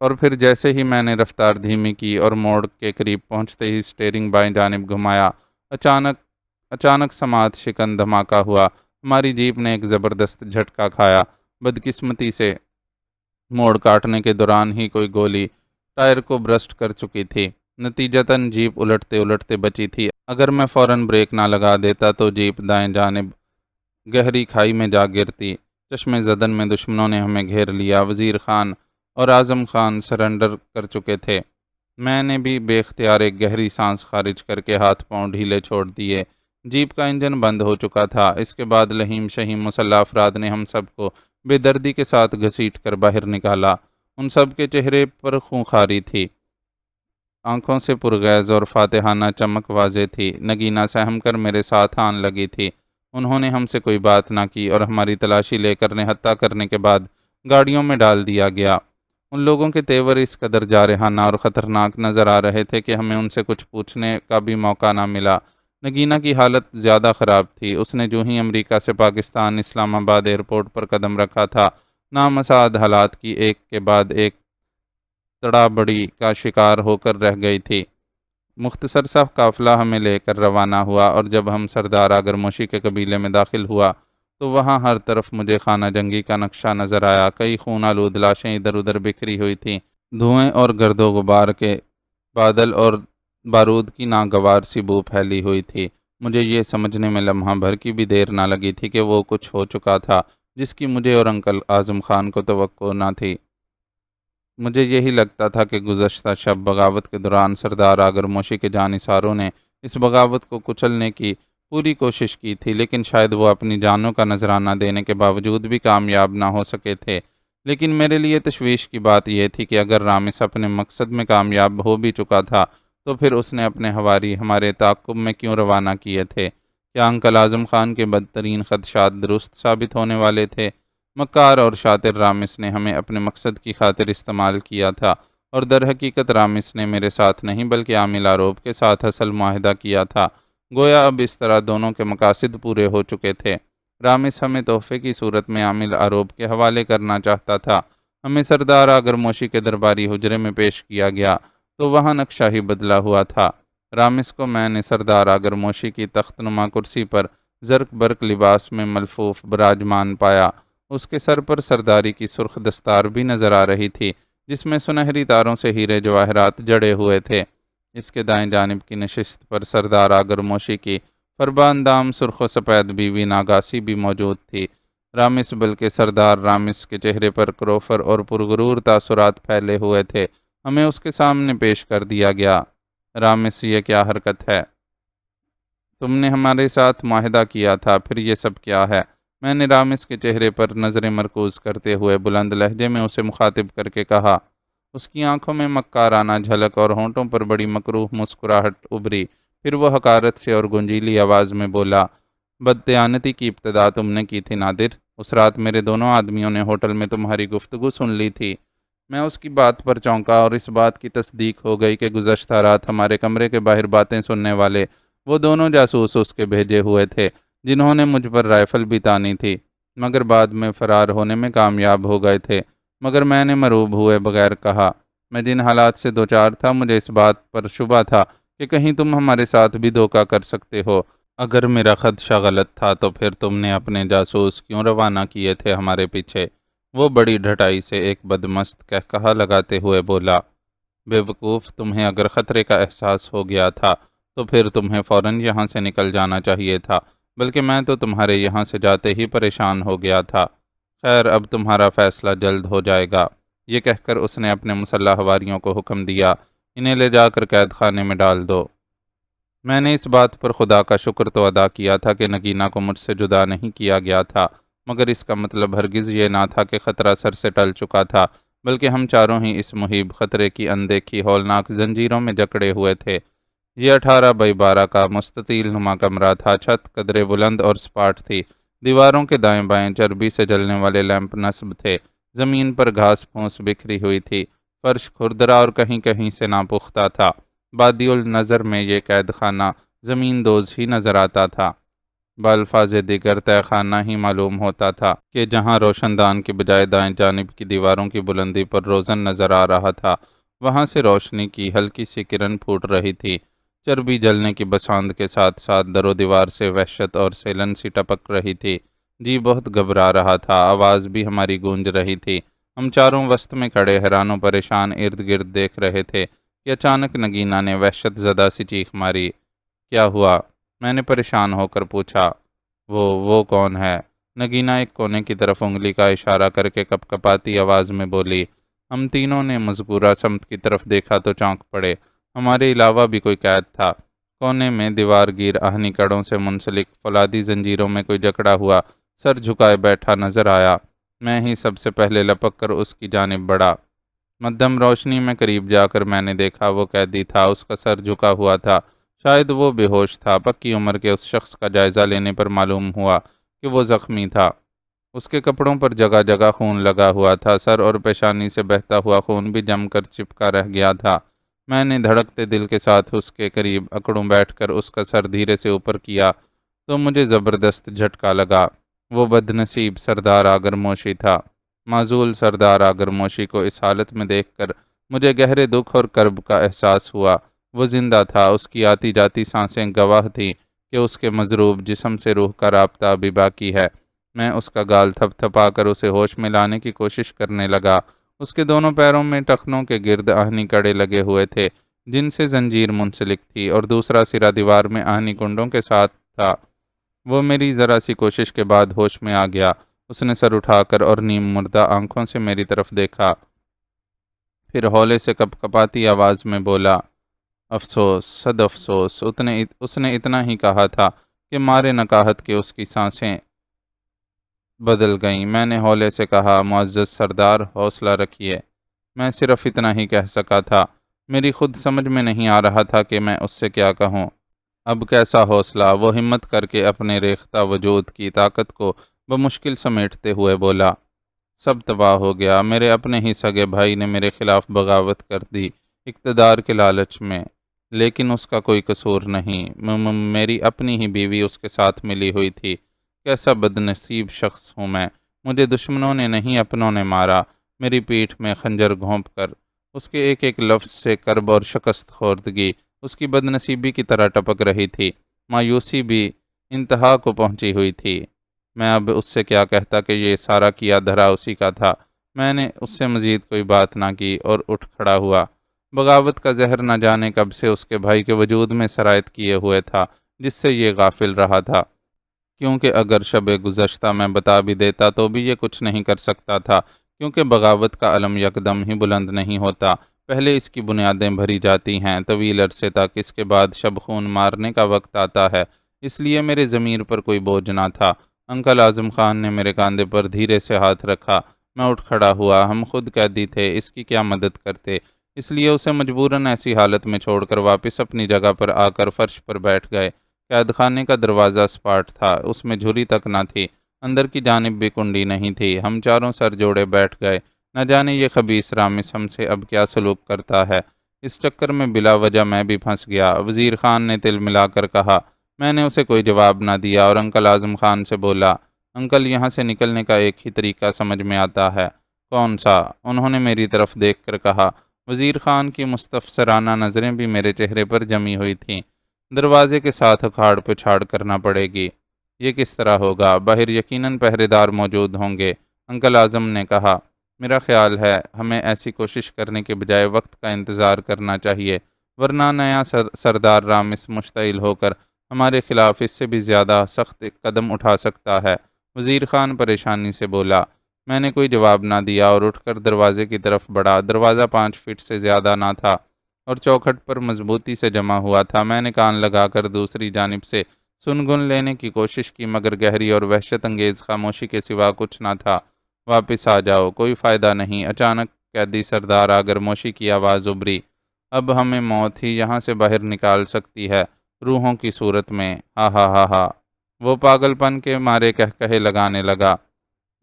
S1: اور پھر جیسے ہی میں نے رفتار دھیمی کی اور موڑ کے قریب پہنچتے ہی سٹیئرنگ بائیں جانب گھمایا، اچانک سماعت شکن دھماکہ ہوا۔ ہماری جیپ نے ایک زبردست جھٹکا کھایا۔ بدقسمتی سے موڑ کاٹنے کے دوران ہی کوئی گولی ٹائر کو برسٹ کر چکی تھی۔ نتیجتاً جیپ الٹتے الٹتے بچی تھی۔ اگر میں فوراً بریک نہ لگا دیتا تو جیپ دائیں جانب گہری کھائی میں جا گرتی۔ چشم زدن میں دشمنوں نے ہمیں گھیر لیا۔ وزیر خان اور اعظم خان سرنڈر کر چکے تھے۔ میں نے بھی بے اختیار ایک گہری سانس خارج کر کے ہاتھ پاؤں ڈھیلے چھوڑ دیے۔ جیپ کا انجن بند ہو چکا تھا۔ اس کے بعد لہیم شہیم مسلح افراد نے ہم سب کو بے دردی کے ساتھ گھسیٹ کر باہر نکالا۔ ان سب کے چہرے پر خونخاری تھی، آنکھوں سے پرغیظ اور فاتحانہ چمک واضح تھی۔ نگینہ سہم کر میرے ساتھ آن لگی تھی۔ انہوں نے ہم سے کوئی بات نہ کی اور ہماری تلاشی لے کر نہتہ کرنے کے بعد گاڑیوں میں ڈال دیا گیا۔ ان لوگوں کے تیور اس قدر جارحانہ اور خطرناک نظر آ رہے تھے کہ ہمیں ان سے کچھ پوچھنے کا بھی موقع نہ ملا۔ نگینہ کی حالت زیادہ خراب تھی۔ اس نے جو ہی امریکہ سے پاکستان اسلام آباد ایئرپورٹ پر قدم رکھا تھا، نامساعد حالات کی ایک کے بعد ایک تڑابڑی کا شکار ہو کر رہ گئی تھی۔ مختصر سا قافلہ ہمیں لے کر روانہ ہوا، اور جب ہم سردار آگر موشی کے قبیلے میں داخل ہوا تو وہاں ہر طرف مجھے خانہ جنگی کا نقشہ نظر آیا۔ کئی خون آلود لاشیں ادھر ادھر بکھری ہوئی تھیں۔ دھوئیں اور گرد و غبار کے بادل اور بارود کی ناگوار سی بو پھیلی ہوئی تھی۔ مجھے یہ سمجھنے میں لمحہ بھر کی بھی دیر نہ لگی تھی کہ وہ کچھ ہو چکا تھا جس کی مجھے اور انکل اعظم خان کو توقع نہ تھی۔ مجھے یہی لگتا تھا کہ گزشتہ شب بغاوت کے دوران سردار آگر موشی کے جانثاروں نے اس بغاوت کو کچلنے کی پوری کوشش کی تھی، لیکن شاید وہ اپنی جانوں کا نذرانہ دینے کے باوجود بھی کامیاب نہ ہو سکے تھے۔ لیکن میرے لیے تشویش کی بات یہ تھی کہ اگر رامس اپنے مقصد میں کامیاب ہو بھی چکا تھا تو پھر اس نے اپنے ہواری ہمارے تعاقب میں کیوں روانہ کیے تھے؟ کیا انکل اعظم خان کے بدترین خدشات درست ثابت ہونے والے تھے؟ مکار اور شاطر رامس نے ہمیں اپنے مقصد کی خاطر استعمال کیا تھا، اور در حقیقت رامس نے میرے ساتھ نہیں بلکہ عامل آروپ کے ساتھ اصل معاہدہ کیا تھا۔ گویا اب اس طرح دونوں کے مقاصد پورے ہو چکے تھے۔ رامس ہمیں تحفے کی صورت میں عامل آروپ کے حوالے کرنا چاہتا تھا۔ ہمیں سردار آگر موشی کے درباری حجرے میں پیش کیا گیا تو وہاں نقشہ ہی بدلا ہوا تھا۔ رامس کو میں نے سردار آگر موشی کی تخت نما کرسی پر زرق برق لباس میں ملفوف براجمان پایا۔ اس کے سر پر سرداری کی سرخ دستار بھی نظر آ رہی تھی، جس میں سنہری تاروں سے ہیرے جواہرات جڑے ہوئے تھے۔ اس کے دائیں جانب کی نشست پر سردار آگر موشی کی فربہ اندام سرخ و سفید بیوی ناگاسی بھی موجود تھی۔ رامس بلکہ سردار رامس کے چہرے پر کروفر اور پرغرور تاثرات پھیلے ہوئے تھے۔ ہمیں اس کے سامنے پیش کر دیا گیا۔ رامس، یہ کیا حرکت ہے؟ تم نے ہمارے ساتھ معاہدہ کیا تھا، پھر یہ سب کیا ہے؟ میں نے رامس کے چہرے پر نظریں مرکوز کرتے ہوئے بلند لہجے میں اسے مخاطب کر کے کہا۔ اس کی آنکھوں میں مکارانہ جھلک اور ہونٹوں پر بڑی مکروہ مسکراہٹ ابھری۔ پھر وہ حقارت سے اور گنجیلی آواز میں بولا، بددیانتی کی ابتدا تم نے کی تھی نادر۔ اس رات میرے دونوں آدمیوں نے ہوٹل میں تمہاری گفتگو سن لی تھی۔ میں اس کی بات پر چونکا اور اس بات کی تصدیق ہو گئی کہ گزشتہ رات ہمارے کمرے کے باہر باتیں سننے والے وہ دونوں جاسوس اس کے بھیجے ہوئے تھے، جنہوں نے مجھ پر رائفل بھی تانی تھی، مگر بعد میں فرار ہونے میں کامیاب ہو گئے تھے۔ مگر میں نے مروب ہوئے بغیر کہا، میں جن حالات سے دوچار تھا مجھے اس بات پر شبہ تھا کہ کہیں تم ہمارے ساتھ بھی دھوکہ کر سکتے ہو۔ اگر میرا خدشہ غلط تھا تو پھر تم نے اپنے جاسوس کیوں روانہ کیے تھے ہمارے پیچھے؟ وہ بڑی ڈھٹائی سے ایک بدمست قہقہا لگاتے ہوئے بولا، بے وقوف، تمہیں اگر خطرے کا احساس ہو گیا تھا تو پھر تمہیں فوراً یہاں سے نکل جانا چاہیے تھا، بلکہ میں تو تمہارے یہاں سے جاتے ہی پریشان ہو گیا تھا۔ خیر، اب تمہارا فیصلہ جلد ہو جائے گا۔ یہ کہہ کر اس نے اپنے مسلح حواریوں کو حکم دیا، انہیں لے جا کر قید خانے میں ڈال دو۔ میں نے اس بات پر خدا کا شکر تو ادا کیا تھا کہ نگینہ کو مجھ سے جدا نہیں کیا گیا تھا، مگر اس کا مطلب ہرگز یہ نہ تھا کہ خطرہ سر سے ٹل چکا تھا، بلکہ ہم چاروں ہی اس محیب خطرے کی اندیکھی ہولناک زنجیروں میں جکڑے ہوئے تھے۔ یہ 18x12 کا مستطیل نما کمرہ تھا۔ چھت قدرے بلند اور سپاٹ تھی۔ دیواروں کے دائیں بائیں چربی سے جلنے والے لیمپ نصب تھے۔ زمین پر گھاس پھوس بکھری ہوئی تھی۔ فرش کھردرا اور کہیں کہیں سے ناپختہ تھا۔ بادی النظر میں یہ قید خانہ زمین دوز ہی نظر آتا تھا۔ بالفاظ دیگر تہ خانہ ہی معلوم ہوتا تھا کہ جہاں روشن دان کے بجائے دائیں جانب کی دیواروں کی بلندی پر روزن نظر آ رہا تھا، وہاں سے روشنی کی ہلکی سی کرن پھوٹ رہی تھی۔ چربی جلنے کی بساند کے ساتھ ساتھ در و دیوار سے وحشت اور سیلن سی ٹپک رہی تھی۔ جی بہت گھبرا رہا تھا، آواز بھی ہماری گونج رہی تھی۔ ہم چاروں وسط میں کھڑے حیران و پریشان ارد گرد دیکھ رہے تھے کہ اچانک نگینہ نے وحشت زدہ سی چیخ ماری۔ کیا ہوا؟ میں نے پریشان ہو کر پوچھا۔ وہ کون ہے؟ نگینہ ایک کونے کی طرف انگلی کا اشارہ کر کے کپ کپاتی آواز میں بولی۔ ہم تینوں نے مذکورہ سمت کی طرف دیکھا تو چونک پڑے۔ ہمارے علاوہ بھی کوئی قید تھا۔ کونے میں دیوار گیر آہنی کڑوں سے منسلک فولادی زنجیروں میں کوئی جکڑا ہوا سر جھکائے بیٹھا نظر آیا۔ میں ہی سب سے پہلے لپک کر اس کی جانب بڑھا۔ مدھم روشنی میں قریب جا کر میں نے دیکھا وہ قیدی تھا۔ اس کا سر جھکا ہوا تھا، شاید وہ بے ہوش تھا۔ پکی عمر کے اس شخص کا جائزہ لینے پر معلوم ہوا کہ وہ زخمی تھا۔ اس کے کپڑوں پر جگہ جگہ خون لگا ہوا تھا۔ سر اور پیشانی سے بہتا ہوا خون بھی جم کر چپکا رہ گیا تھا۔ میں نے دھڑکتے دل کے ساتھ اس کے قریب اکڑوں بیٹھ کر اس کا سر دھیرے سے اوپر کیا تو مجھے زبردست جھٹکا لگا۔ وہ بدنصیب سردار آگر موشی تھا۔ معزول سردار آگر موشی کو اس حالت میں دیکھ کر مجھے گہرے دکھ اور کرب کا احساس ہوا۔ وہ زندہ تھا، اس کی آتی جاتی سانسیں گواہ تھیں کہ اس کے مضروب جسم سے روح کا رابطہ ابھی باقی ہے۔ میں اس کا گال تھپ تھپا کر اسے ہوش میں لانے کی کوشش کرنے لگا۔ اس کے دونوں پیروں میں ٹخنوں کے گرد آہنی کڑے لگے ہوئے تھے جن سے زنجیر منسلک تھی، اور دوسرا سرا دیوار میں آہنی کنڈوں کے ساتھ تھا۔ وہ میری ذرا سی کوشش کے بعد ہوش میں آ گیا۔ اس نے سر اٹھا کر اور نیم مردہ آنکھوں سے میری طرف دیکھا، پھر ہولے سے کپ کپاتی آواز میں بولا، افسوس، صد افسوس۔ اس نے اتنا ہی کہا تھا کہ مارے نکاہت کے اس کی سانسیں بدل گئیں۔ میں نے ہولے سے کہا، معزز سردار، حوصلہ رکھیے۔ میں صرف اتنا ہی کہہ سکا تھا۔ میری خود سمجھ میں نہیں آ رہا تھا کہ میں اس سے کیا کہوں۔ اب کیسا حوصلہ؟ وہ ہمت کر کے اپنے ریختہ وجود کی طاقت کو بمشکل سمیٹتے ہوئے بولا، سب تباہ ہو گیا۔ میرے اپنے ہی سگے بھائی نے میرے خلاف بغاوت کر دی اقتدار کے لالچ میں، لیکن اس کا کوئی قصور نہیں۔ میری اپنی ہی بیوی اس کے ساتھ ملی ہوئی تھی۔ کیسا بد نصیب شخص ہوں میں! مجھے دشمنوں نے نہیں اپنوں نے مارا، میری پیٹھ میں خنجر گھونپ کر۔ اس کے ایک ایک لفظ سے کرب اور شکست خوردگی اس کی بد نصیبی کی طرح ٹپک رہی تھی۔ مایوسی بھی انتہا کو پہنچی ہوئی تھی۔ میں اب اس سے کیا کہتا کہ یہ سارا کیا دھرا اسی کا تھا۔ میں نے اس سے مزید کوئی بات نہ کی اور اٹھ کھڑا ہوا۔ بغاوت کا زہر نہ جانے کب سے اس کے بھائی کے وجود میں سرایت کیے ہوئے تھا، جس سے یہ غافل رہا تھا، کیونکہ اگر شب گزشتہ میں بتا بھی دیتا تو بھی یہ کچھ نہیں کر سکتا تھا، کیونکہ بغاوت کا علم یکدم ہی بلند نہیں ہوتا، پہلے اس کی بنیادیں بھری جاتی ہیں طویل عرصے تک، اس کے بعد شب خون مارنے کا وقت آتا ہے۔ اس لیے میرے ضمیر پر کوئی بوجھ نہ تھا۔ انکل اعظم خان نے میرے کاندھے پر دھیرے سے ہاتھ رکھا۔ میں اٹھ کھڑا ہوا۔ ہم خود قیدی تھے، اس کی کیا مدد کرتے؟ اس لیے اسے مجبوراً ایسی حالت میں چھوڑ کر واپس اپنی جگہ پر آ کر فرش پر بیٹھ گئے۔ قید خانے کا دروازہ سپاٹ تھا، اس میں جھری تک نہ تھی، اندر کی جانب بھی کنڈی نہیں تھی۔ ہم چاروں سر جوڑے بیٹھ گئے۔ نہ جانے یہ خبیث رامس ہم سے اب کیا سلوک کرتا ہے۔ اس چکر میں بلا وجہ میں بھی پھنس گیا۔ وزیر خان نے تل ملا کر کہا۔ میں نے اسے کوئی جواب نہ دیا اور انکل اعظم خان سے بولا، انکل یہاں سے نکلنے کا ایک ہی طریقہ سمجھ میں آتا ہے۔ کون سا؟ انہوں نے میری طرف دیکھ کر کہا۔ وزیر خان کی مستفسرانہ نظریں بھی میرے چہرے پر جمی ہوئی تھیں۔ دروازے کے ساتھ اکھاڑ پہ چھاڑ کرنا پڑے گی۔ یہ کس طرح ہوگا؟ باہر یقیناً پہرے دار موجود ہوں گے، انکل اعظم نے کہا۔ میرا خیال ہے ہمیں ایسی کوشش کرنے کے بجائے وقت کا انتظار کرنا چاہیے، ورنہ نیا سردار رامس مشتعل ہو کر ہمارے خلاف اس سے بھی زیادہ سخت قدم اٹھا سکتا ہے۔ وزیر خان پریشانی سے بولا۔ میں نے کوئی جواب نہ دیا اور اٹھ کر دروازے کی طرف بڑھا۔ دروازہ 5 فٹ سے زیادہ نہ تھا اور چوکھٹ پر مضبوطی سے جمع ہوا تھا۔ میں نے کان لگا کر دوسری جانب سے سنگن لینے کی کوشش کی، مگر گہری اور وحشت انگیز خاموشی کے سوا کچھ نہ تھا۔ واپس آ جاؤ، کوئی فائدہ نہیں۔ اچانک قیدی سردار آگرموشی کی آواز ابھری۔ اب ہمیں موت ہی یہاں سے باہر نکال سکتی ہے، روحوں کی صورت میں۔ ہا ہا ہا ہا۔ وہ پاگل پن کے مارے کہے لگانے لگا۔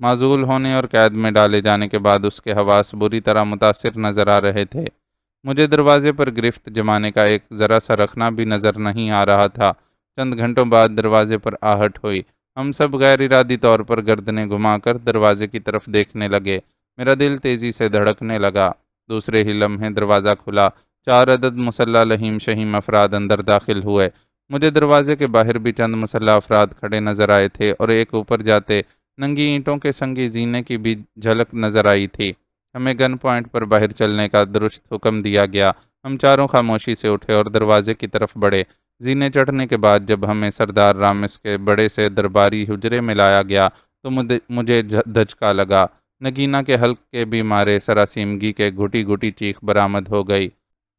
S1: معزول ہونے اور قید میں ڈالے جانے کے بعد اس کے حواس بری طرح متاثر نظر آ رہے تھے۔ مجھے دروازے پر گرفت جمانے کا ایک ذرا سا رخنہ بھی نظر نہیں آ رہا تھا۔ چند گھنٹوں بعد دروازے پر آہٹ ہوئی۔ ہم سب غیر ارادی طور پر گردنیں گھما کر دروازے کی طرف دیکھنے لگے۔ میرا دل تیزی سے دھڑکنے لگا۔ دوسرے ہی لمحے دروازہ کھلا۔ 4 عدد مسلح لہیم شہیم افراد اندر داخل ہوئے۔ مجھے دروازے کے باہر بھی چند مسلح افراد کھڑے نظر آئے تھے اور ایک اوپر جاتے ننگی اینٹوں کے سنگی زینے کی بھی جھلک نظر آئی تھی۔ ہمیں گن پوائنٹ پر باہر چلنے کا درست حکم دیا گیا۔ ہم چاروں خاموشی سے اٹھے اور دروازے کی طرف بڑھے۔ زینے چڑھنے کے بعد جب ہمیں سردار رامس کے بڑے سے درباری حجرے میں لایا گیا تو مجھے دھچکا لگا۔ نگینہ کے حلق کے بھی مارے سراسیمگی کے گھٹی گھٹی چیخ برآمد ہو گئی۔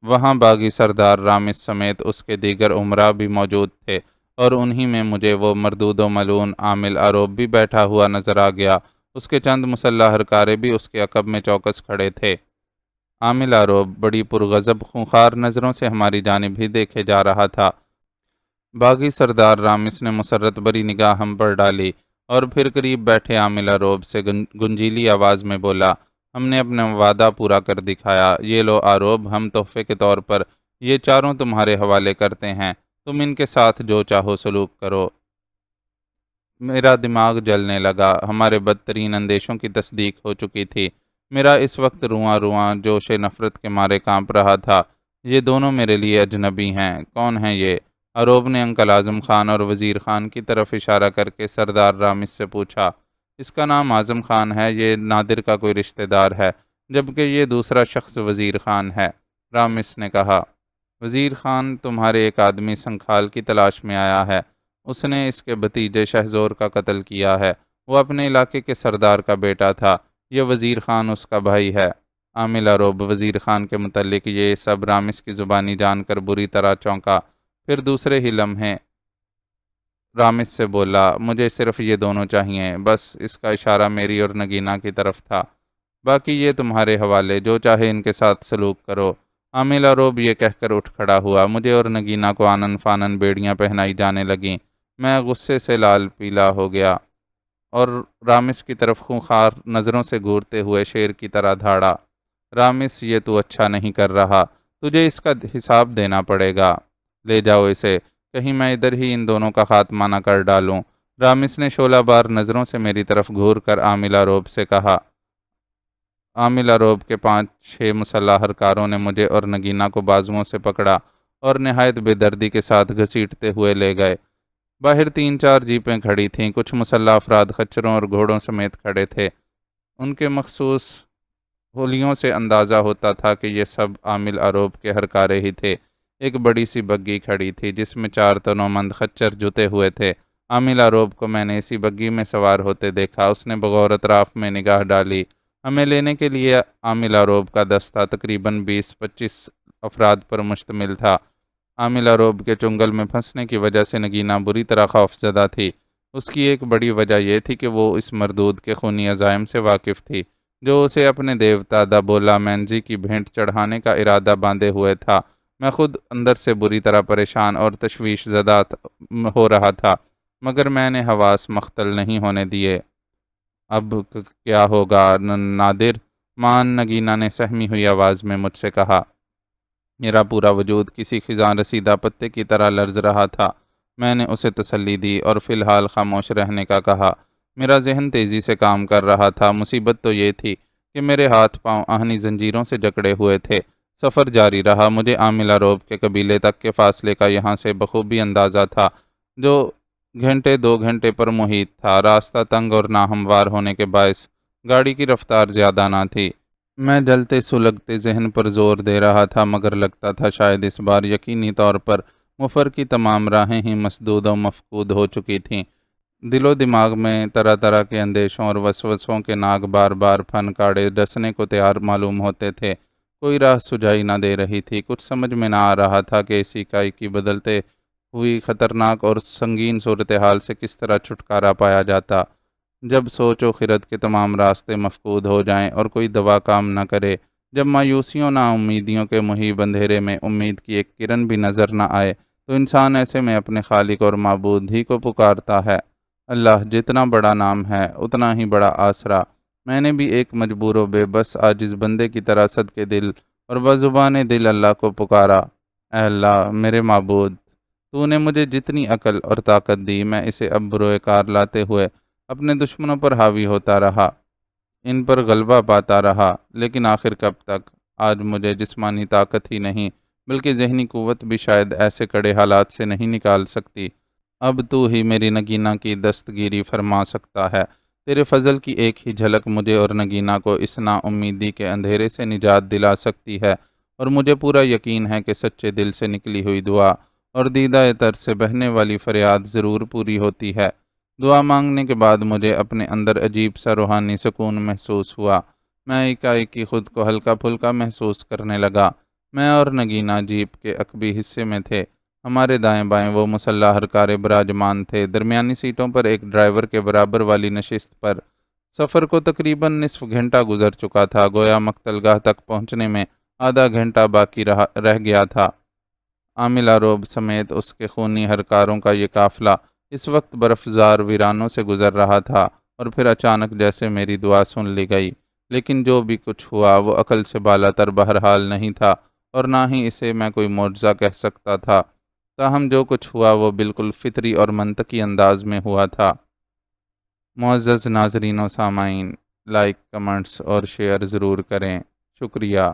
S1: وہاں باغی سردار رامس سمیت اس کے دیگر امراء بھی موجود تھے اور انہی میں مجھے وہ مردود و ملعون عامل اروب بھی بیٹھا ہوا نظر آ گیا۔ اس کے چند مسلح ہرکارے بھی اس کے عقب میں چوکس کھڑے تھے۔ عامل اروب بڑی پرغضب خونخوار نظروں سے ہماری جانب ہی دیکھے جا رہا تھا۔ باغی سردار رامس نے مسرت بری نگاہ ہم پر ڈالی اور پھر قریب بیٹھے عامل اروب سے گنجیلی آواز میں بولا، ہم نے اپنا وعدہ پورا کر دکھایا۔ یہ لو اروب، ہم تحفے کے طور پر یہ چاروں تمہارے حوالے کرتے ہیں، تم ان کے ساتھ جو چاہو سلوک کرو۔ میرا دماغ جلنے لگا۔ ہمارے بدترین اندیشوں کی تصدیق ہو چکی تھی۔ میرا اس وقت رواں رواں جوش نفرت کے مارے کانپ رہا تھا۔ یہ دونوں میرے لیے اجنبی ہیں۔ کون ہیں یہ؟ اروب نے انکل اعظم خان اور وزیر خان کی طرف اشارہ کر کے سردار رامس سے پوچھا۔ اس کا نام اعظم خان ہے، یہ نادر کا کوئی رشتہ دار ہے، جبکہ یہ دوسرا شخص وزیر خان ہے، رامس نے کہا۔ وزیر خان تمہارے ایک آدمی سنکھال کی تلاش میں آیا ہے، اس نے اس کے بھتیجے شہزور کا قتل کیا ہے۔ وہ اپنے علاقے کے سردار کا بیٹا تھا۔ یہ وزیر خان اس کا بھائی ہے۔ عامل اروب وزیر خان کے متعلق یہ سب رامس کی زبانی جان کر بری طرح چونکا، پھر دوسرے ہی لمحے رامس سے بولا، مجھے صرف یہ دونوں چاہیے، بس۔ اس کا اشارہ میری اور نگینہ کی طرف تھا۔ باقی یہ تمہارے حوالے، جو چاہے ان کے ساتھ سلوک کرو۔ عامل اروب یہ کہہ کر اٹھ کھڑا ہوا۔ مجھے اور نگینہ کو آنن فانن بیڑیاں پہنائی جانے لگیں۔ میں غصے سے لال پیلا ہو گیا۔ اور رامس کی طرف خونخوار نظروں سے گھورتے ہوئے شیر کی طرح دھاڑا۔ رامس، یہ تو اچھا نہیں کر رہا، تجھے اس کا حساب دینا پڑے گا، لے جاؤ اسے، کہیں میں ادھر ہی ان دونوں کا خاتمہ نہ کر ڈالوں۔ رامس نے شعلہ بار نظروں سے میری طرف گھور کر عاملہ روب سے کہا۔ عاملہ روب کے 5-6 مسلح ہرکاروں نے مجھے اور نگینہ کو بازوؤں سے پکڑا اور نہایت بے دردی کے ساتھ گھسیٹتے ہوئے لے گئے۔ باہر 3-4 جیپیں کھڑی تھیں، کچھ مسلح افراد خچروں اور گھوڑوں سمیت کھڑے تھے۔ ان کے مخصوص ہولیوں سے اندازہ ہوتا تھا کہ یہ سب عامل اروب کے ہرکارے ہی تھے۔ ایک بڑی سی بگی کھڑی تھی جس میں 4 تنومند خچر جتے ہوئے تھے۔ عامل اروب کو میں نے اسی بگی میں سوار ہوتے دیکھا۔ اس نے بغور اطراف میں نگاہ ڈالی۔ ہمیں لینے کے لیے عامل اروب کا دستہ تقریباً 20-25 افراد پر مشتمل تھا۔ عامل اروب کے چنگل میں پھنسنے کی وجہ سے نگینہ بری طرح خوفزدہ تھی۔ اس کی ایک بڑی وجہ یہ تھی کہ وہ اس مردود کے خونی عزائم سے واقف تھی جو اسے اپنے دیوتا دابولا مینزی کی بھینٹ چڑھانے کا ارادہ باندھے ہوئے تھا۔ میں خود اندر سے بری طرح پریشان اور تشویش زدہ ہو رہا تھا، مگر میں نے حواس مختل نہیں ہونے دیے۔ اب کیا ہوگا نادر؟ مان، نگینہ نے سہمی ہوئی آواز میں مجھ سے کہا۔ میرا پورا وجود کسی خزاں رسیدہ پتے کی طرح لرز رہا تھا۔ میں نے اسے تسلی دی اور فی الحال خاموش رہنے کا کہا۔ میرا ذہن تیزی سے کام کر رہا تھا۔ مصیبت تو یہ تھی کہ میرے ہاتھ پاؤں آہنی زنجیروں سے جکڑے ہوئے تھے۔ سفر جاری رہا۔ مجھے عامل اروب کے قبیلے تک کے فاصلے کا یہاں سے بخوبی اندازہ تھا، جو 2 گھنٹے پر محیط تھا۔ راستہ تنگ اور ناہموار ہونے کے باعث گاڑی کی رفتار زیادہ نہ تھی۔ میں جلتے سلگتے ذہن پر زور دے رہا تھا، مگر لگتا تھا شاید اس بار یقینی طور پر مفر کی تمام راہیں ہی مسدود و مفقود ہو چکی تھیں۔ دل و دماغ میں طرح طرح کے اندیشوں اور وسوسوں کے ناگ بار بار پھن کاڑے ڈسنے کو تیار معلوم ہوتے تھے۔ کوئی راہ سجائی نہ دے رہی تھی۔ کچھ سمجھ میں نہ آ رہا تھا کہ اسی اکائی کی بدلتے ہوئی خطرناک اور سنگین صورتحال سے کس طرح چھٹکارا پایا جاتا۔ جب سوچ و خرد کے تمام راستے مفقود ہو جائیں اور کوئی دوا کام نہ کرے، جب مایوسیوں نا امیدیوں کے محیب اندھیرے میں امید کی ایک کرن بھی نظر نہ آئے، تو انسان ایسے میں اپنے خالق اور معبود ہی کو پکارتا ہے۔ اللہ جتنا بڑا نام ہے اتنا ہی بڑا آسرا۔ میں نے بھی ایک مجبور و بے بس عاجز بندے کی طرح صدقے دل اور بزبان دل اللہ کو پکارا۔ اے اللہ میرے معبود، تو نے مجھے جتنی عقل اور طاقت دی، میں اسے اب بروئے کار لاتے ہوئے اپنے دشمنوں پر حاوی ہوتا رہا، ان پر غلبہ پاتا رہا، لیکن آخر کب تک؟ آج مجھے جسمانی طاقت ہی نہیں بلکہ ذہنی قوت بھی شاید ایسے کڑے حالات سے نہیں نکال سکتی۔ اب تو ہی میری نگینہ کی دستگیری فرما سکتا ہے۔ تیرے فضل کی ایک ہی جھلک مجھے اور نگینہ کو اس نا امیدی کے اندھیرے سے نجات دلا سکتی ہے، اور مجھے پورا یقین ہے کہ سچے دل سے نکلی ہوئی دعا اور دیدہ تر سے بہنے والی فریاد ضرور پوری ہوتی ہے۔ دعا مانگنے کے بعد مجھے اپنے اندر عجیب سا روحانی سکون محسوس ہوا۔ میں ایک خود کو ہلکا پھلکا محسوس کرنے لگا۔ میں اور نگینہ جیپ کے عقبی حصے میں تھے۔ ہمارے دائیں بائیں وہ مسلح ہرکارے براجمان تھے، درمیانی سیٹوں پر ایک ڈرائیور کے برابر والی نشست پر۔ سفر کو تقریباً نصف گھنٹہ گزر چکا تھا، گویا مقتل گاہ تک پہنچنے میں آدھا گھنٹہ باقی رہ گیا تھا۔ عامل اروب سمیت اس کے خونی ہرکاروں کا یہ قافلہ اس وقت برفزار ویرانوں سے گزر رہا تھا، اور پھر اچانک جیسے میری دعا سن لی گئی۔ لیکن جو بھی کچھ ہوا وہ عقل سے بالاتر بہرحال نہیں تھا، اور نہ ہی اسے میں کوئی معجزہ کہہ سکتا تھا۔ تاہم جو کچھ ہوا وہ بالکل فطری اور منطقی انداز میں ہوا تھا۔ معزز ناظرین و سامعین، لائک، کمنٹس اور شیئر ضرور کریں۔ شکریہ۔